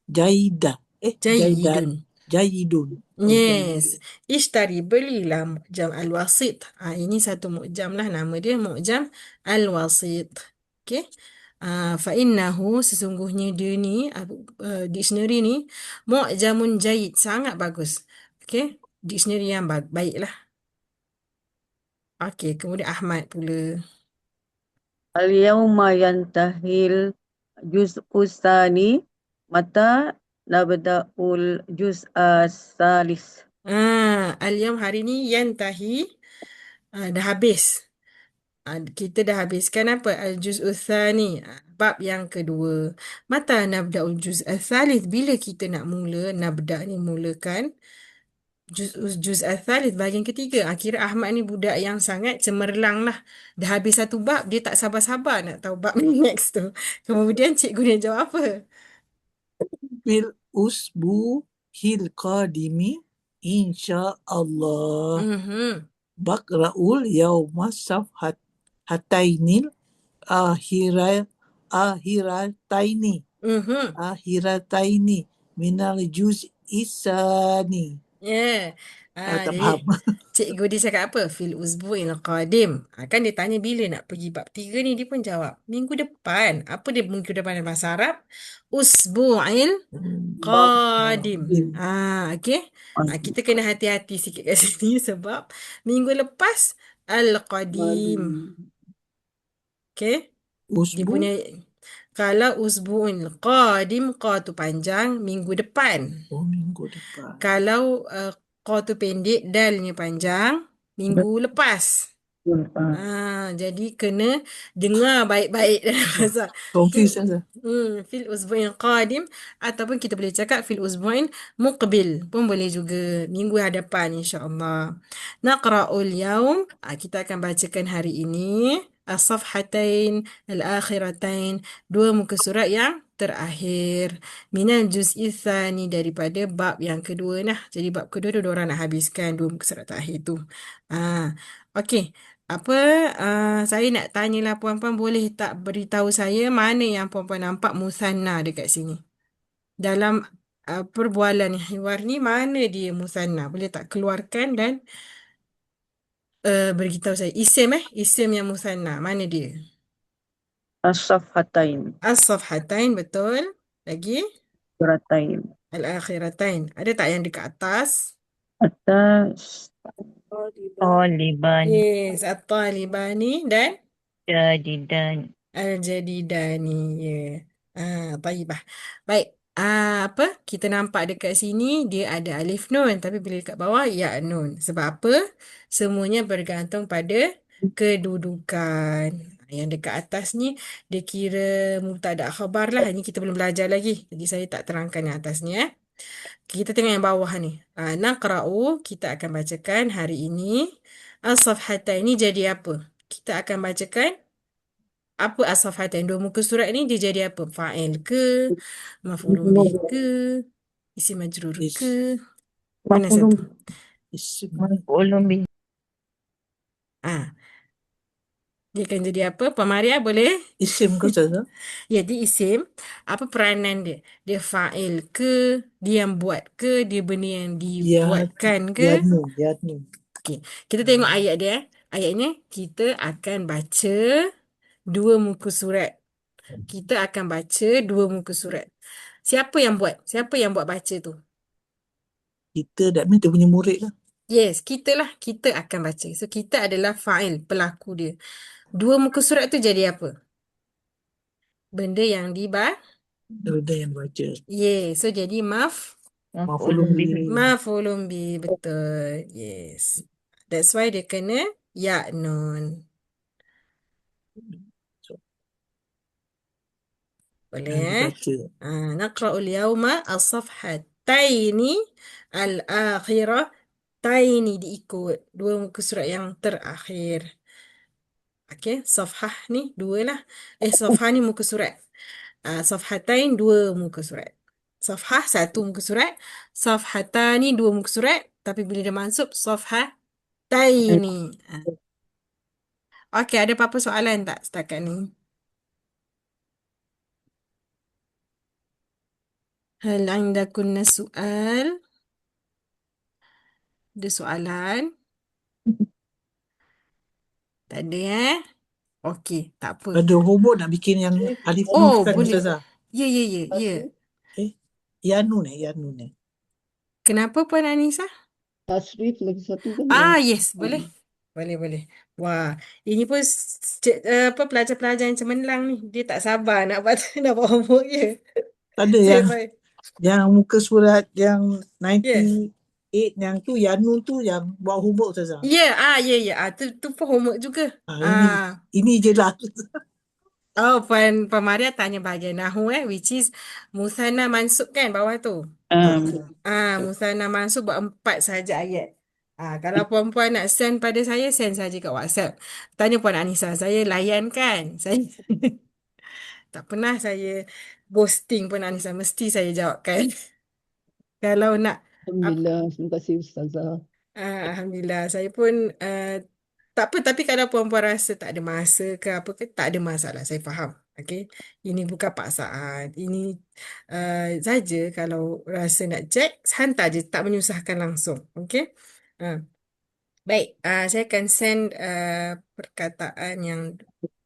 jaidah. Jayyidun. Jayidun. Yes. Ishtari, belilah mu'jam al-wasit. Ini satu mu'jam lah. Nama dia mu'jam al-wasit. Okay. Fa'innahu, sesungguhnya dia ni, dictionary ni, mu'jamun jayid. Sangat bagus. Okay. Dictionary yang baik lah. Okay. Kemudian Ahmad pula. Al-yawma yantahil juz'u tsani mata nabda'ul juz'a salis. Al-yawm, hari ni, yantahi, dah habis. Kita dah habiskan apa? Al-juz'u tsani, bab yang kedua. Mata nabda'ul juz'a tsalits, bila kita nak mula, nabda' ni mulakan. Juz'a tsalits, bahagian ketiga. Kira Ahmad ni budak yang sangat cemerlang lah. Dah habis satu bab, dia tak sabar-sabar nak tahu bab next tu. Kemudian cikgu dia jawab apa? Fil usbuhil qadimi insyaallah bakra'ul yawma safhatainil akhirataini minal juz'i tsani. Yeah. Tak Jadi faham. cikgu dia cakap apa? Fil usbu'il qadim. Kan dia tanya bila nak pergi bab 3 ni, dia pun jawab minggu depan. Apa dia minggu depan dalam bahasa Arab? Usbu'il qadim. Okey. Kita kena hati-hati sikit kat sini sebab minggu lepas al-qadim. Okey. Dia Usbu, punya kalau usbu'il qadim, qa tu panjang, minggu depan. minggu depan. Kalau qa tu pendek, dalnya panjang, minggu lepas. Jadi kena dengar baik-baik dalam bahasa. Confuse saja. Fil usbu'in qadim ataupun kita boleh cakap fil usbu'in muqbil pun boleh juga, minggu hadapan insya-Allah. Naqra'ul yaum, kita akan bacakan hari ini as-safhatain al-akhiratain, dua muka surat yang terakhir, minal juz'i tsani, daripada bab yang kedua nah. Jadi bab kedua tu orang nak habiskan dua muka surat terakhir tu. Okey. Saya nak tanyalah puan-puan, boleh tak beritahu saya mana yang puan-puan nampak musanna dekat sini? Dalam perbualan hiwar ni, mana dia musanna? Boleh tak keluarkan dan beritahu saya. Isim yang musanna, mana dia? As-safhatain. As-safhatain, betul. Lagi? Suratain. Al-akhiratain. Ada tak yang dekat atas? Atas. Taliban. Yes, at-talibani dan Jadidan. Al-Jadidani, ya. Taibah. Baik. Kita nampak dekat sini dia ada alif nun, tapi bila dekat bawah ya nun. Sebab apa? Semuanya bergantung pada kedudukan. Yang dekat atas ni dia kira mubtada khabar lah. Ini kita belum belajar lagi. Jadi saya tak terangkan yang atas ni. Kita tengok yang bawah ni. Naqra'u, kita akan bacakan hari ini. As-safhatain ni jadi apa? Kita akan bacakan apa as-safhatain, dua muka surat ni dia jadi apa? Fa'il ke? Maf'ulun bih ke? Isim majrur ke? Mana satu? Isim. Maf'ulun bih. Dia akan jadi apa? Pak Maria boleh? Isim ke saja? Ya, dia isim. Apa peranan dia? Dia fa'il ke? Dia yang buat ke? Dia benda yang dibuatkan ke? Yadnu. Okey, kita tengok ayat dia. Ayatnya kita akan baca dua muka surat. Kita akan baca dua muka surat. Siapa yang buat? Siapa yang buat baca tu? Kita, that means dia punya murid lah. Yes, kita lah. Kita akan baca. So, kita adalah fa'il, pelaku dia. Dua muka surat tu jadi apa? Benda yang Benda yang baca. yes. So, jadi Maf'ulun bih. maf'ulun bih. Betul. Yes. That's why dia kena ya nun. Boleh Yang dibaca. Naqra'ul yawma as-safhataini al-akhirataini, diikut dua muka surat yang terakhir. Okey, safhah ni dua lah. Safhah ni muka surat. Safhatain dua muka surat. Safhah satu muka surat. Safhatani dua muka surat. Tapi bila dia mansub, safhataini. Okey, ada apa-apa soalan tak setakat ni? Hal indakunna soal? Ada soalan? Tak ada Okey, tak apa. Ada homework nak bikin yang alif Oh, nun kan boleh. Ustazah? Ya. Yanun. Kenapa Puan Anisa? Tasrif lagi satu kan? Yes, boleh. Boleh. Wah, ini pun pelajar-pelajar yang cemerlang ni. Dia tak sabar nak buat homework je. Ada yang muka surat yang 98 yang tu Yanun tu yang buat homework Ustazah. Ya. Tu pun homework juga. Ini je lah. Puan Maria tanya bahagian Nahu which is Musanna mansub kan bawah tu. Musanna mansub buat 4 saja ayat. Kalau puan-puan nak send pada saya, send saja kat WhatsApp. Tanya Puan Anisa, saya layan kan? Saya tak pernah saya ghosting Puan Anisa, mesti saya jawabkan. Kalau nak Alhamdulillah, terima kasih Ustazah. Alhamdulillah, saya pun tak apa, tapi kalau puan-puan rasa tak ada masa ke apa ke, tak ada masalah, saya faham. Okey, ini bukan paksaan. Ini saja kalau rasa nak check, hantar je, tak menyusahkan langsung. Okey. Ha. Baik, saya akan send perkataan yang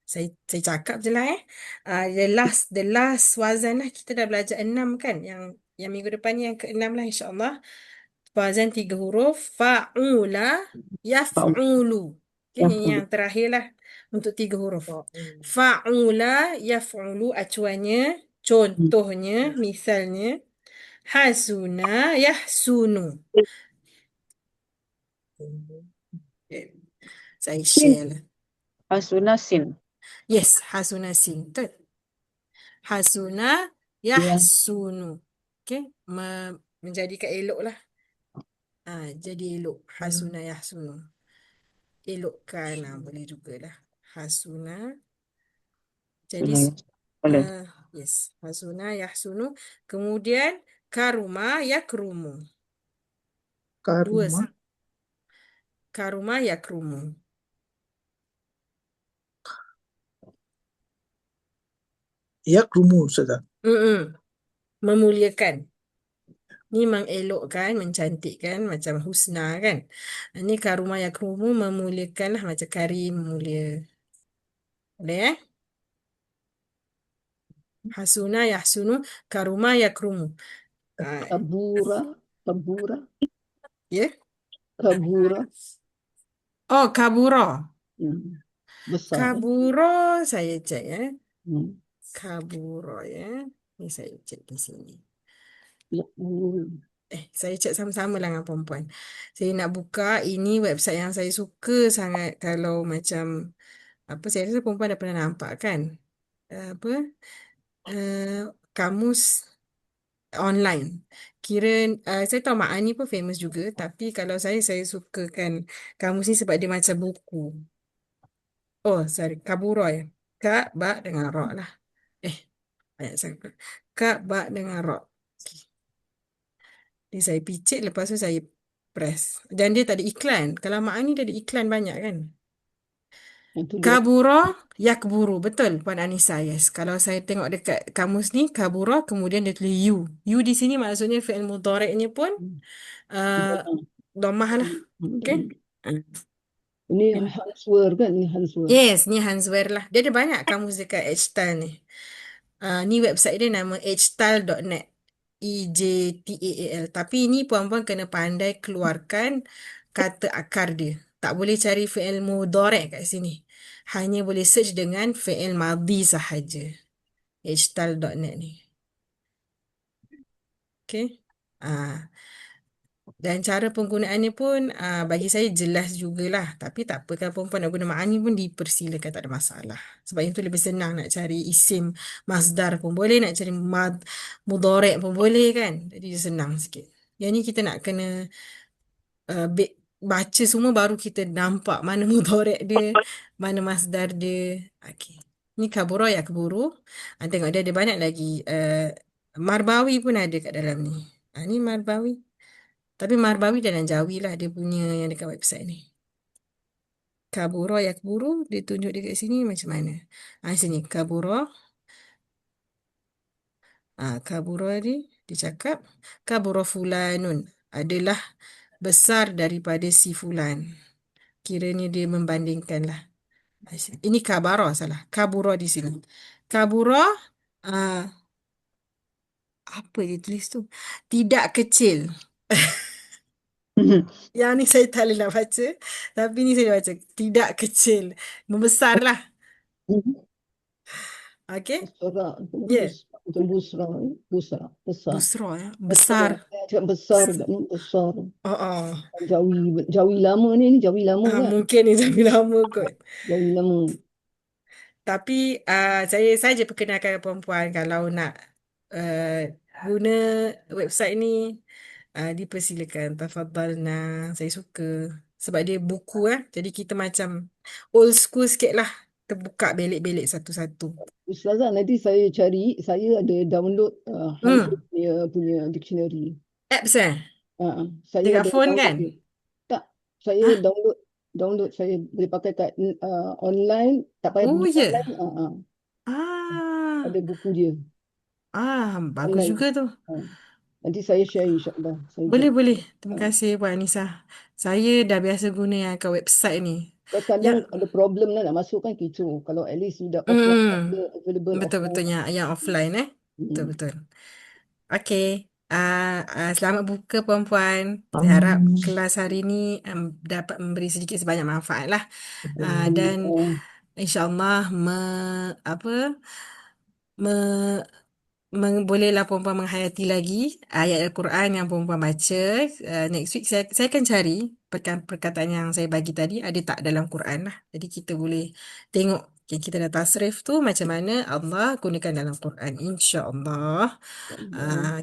saya cakap je lah the last wazan lah. Kita dah belajar 6 kan? Yang minggu depan ni yang ke-6 lah insyaAllah. Wazan 3 huruf. Fa'ula, yaf'ulu. Okay, yang terakhir lah untuk 3 huruf. Fa'ula, yaf'ulu, acuannya, contohnya, misalnya. Hasuna, yahsunu. Okay. Saya share lah. Hasuna sin. Yes, hasuna sin. Betul. Hasuna Ya. yahsunu. Okay. Menjadikan elok lah. Jadi elok. Hasuna yahsunu. Elokkan boleh jugalah. Hasuna. Jadi Boleh. yes. Hasuna yahsunu. Kemudian karuma yakrumu. Dua. Karuma. Karuma yakrumu. Yakrumu, Ustazah. Memuliakan. Ni mengelokkan, mencantikkan macam husna kan. Ni karuma yakrumu memuliakan lah macam karim mulia. Boleh Hasuna yahsunu karuma yakrumu. Kabura. Kabura. Ya. Kabura. Oh, kabura. Besar. Kabura saya cek Kabura Ni saya cek di sini. Ya. Saya cek sama-sama lah dengan perempuan. Saya nak buka ini website yang saya suka sangat kalau macam saya rasa perempuan dah pernah nampak kan? Kamus online. Kira saya tahu Mak Ani pun famous juga, tapi kalau saya sukakan kamus ni sebab dia macam buku. Oh, sorry, Kabura ya. Kak, ba dengan ra lah. Banyak sangat. Kak, ba dengan ra. Okay. Ni saya picit, lepas tu saya press. Dan dia tak ada iklan. Kalau Mak Ani dia ada iklan banyak kan? Kabura, yakburu. Betul, Puan Anissa. Yes. Kalau saya tengok dekat kamus ni, kabura, kemudian dia tulis you. You di sini maksudnya fi'il mudhari'nya pun dhammah lah. Okay? Ini Hanswer kan? Ini Hanswer. Yes, ni Hanswer lah. Dia ada banyak kamus dekat Edgetal ni. Ni website dia nama edgetal.net. EJTAAL. Tapi ni puan-puan kena pandai keluarkan kata akar dia. Tak boleh cari fi'il mudhari' kat sini. Hanya boleh search dengan fi'il madhi sahaja. Edgetal.net ni. Okay. Dan cara penggunaannya pun bagi saya jelas jugalah. Tapi tak apa, kalau perempuan nak guna ma'ani pun dipersilakan, tak ada masalah. Sebab itu lebih senang nak cari isim masdar pun boleh, nak cari mudhari' pun boleh kan. Jadi dia senang sikit. Yang ni kita nak kena baca semua baru kita nampak mana mudhari' dia, mana masdar dia. Okey. Ni kabura ya keburu. Tengok dia ada banyak lagi. Marbawi pun ada kat dalam ni. Ni Marbawi. Tapi Marbawi dalam Jawi lah dia punya yang dekat website ni. Kabura ya keburu, dia tunjuk dekat sini macam mana. Sini kabura. Kabura dia cakap kabura fulanun adalah besar daripada si fulan. Kiranya dia membandingkan lah. Ini kabara salah. Kabura di sini. Kabura apa dia tulis tu? Tidak kecil. Yang ni saya tak boleh nak baca. Tapi ni saya baca. Tidak kecil. Membesar lah. Okay? Ya. Busra. Besar. Busra ya. Besar. Cakap besar tak ni besar. Jawi lama ni Jawi lama kan? Mungkin ni Jawi lama kot. Jawi lama. Tapi saya saja perkenalkan perempuan kalau nak guna website ni dipersilakan. Tafadhalna. Saya suka. Sebab dia buku jadi kita macam old school sikit lah. Terbuka belik-belik satu-satu. Ustazah, nanti saya cari, saya ada download Hanswer punya dictionary. Apps Saya dekat ada phone download kan? dia. Tak, saya download saya boleh pakai kat online, tak payah beli online. Ada buku dia. Bagus Online. juga tu. Nanti saya share insyaAllah. Saya Boleh, buat. boleh. Terima kasih Puan Anisa. Saya dah biasa guna yang kat website ni. Kadang Ya, ada problem lah nak masuk kan kecoh. Kalau at least sudah offline, hmm, ada available offline. betul-betul yang offline Hmm. Betul-betul. Okey. Selamat buka puan-puan. Saya harap kelas hari ni dapat memberi sedikit sebanyak manfaat lah. Dan insyaAllah apa bolehlah puan-puan menghayati lagi ayat Al-Quran yang puan-puan baca. Next week saya akan cari perkataan yang saya bagi tadi ada tak dalam Quran lah. Jadi kita boleh tengok yang kita dah tasrif tu macam mana Allah gunakan dalam Quran. InsyaAllah.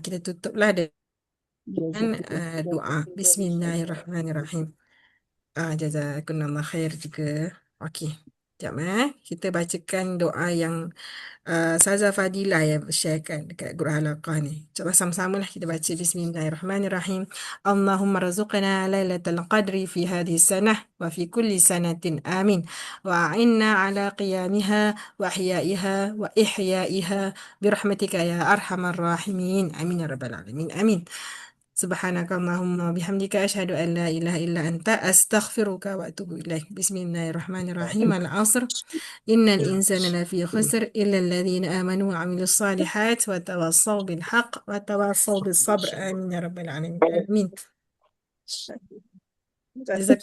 Kita tutuplah dengan doa. Bismillahirrahmanirrahim. Jazakumullah khair juga. Okey. Sekejap kita bacakan doa yang Saza Fadilah yang sharekan dekat grup halaqah ni. Cuba sama-sama lah kita baca Bismillahirrahmanirrahim. Allahumma razuqna lailatul qadri fi hadhihi sanah wa fi kulli sanatin amin. Wa a'inna ala qiyamiha wa ihyaiha wa ihyaiha birahmatika ya arhamar rahimin. Amin ya rabbal alamin. Amin. Subhanakallahumma bihamdika asyhadu an la ilaha illa anta astaghfiruka wa atubu ilaik. Bismillahirrahmanirrahim. Al-'asr. Innal insana lafi khusr illa alladhina amanu wa 'amilus salihat wa tawassaw bil haqq wa tawassaw bis sabr. Amin ya rabbal alamin. Amin. Terima kasih. Jazakumullah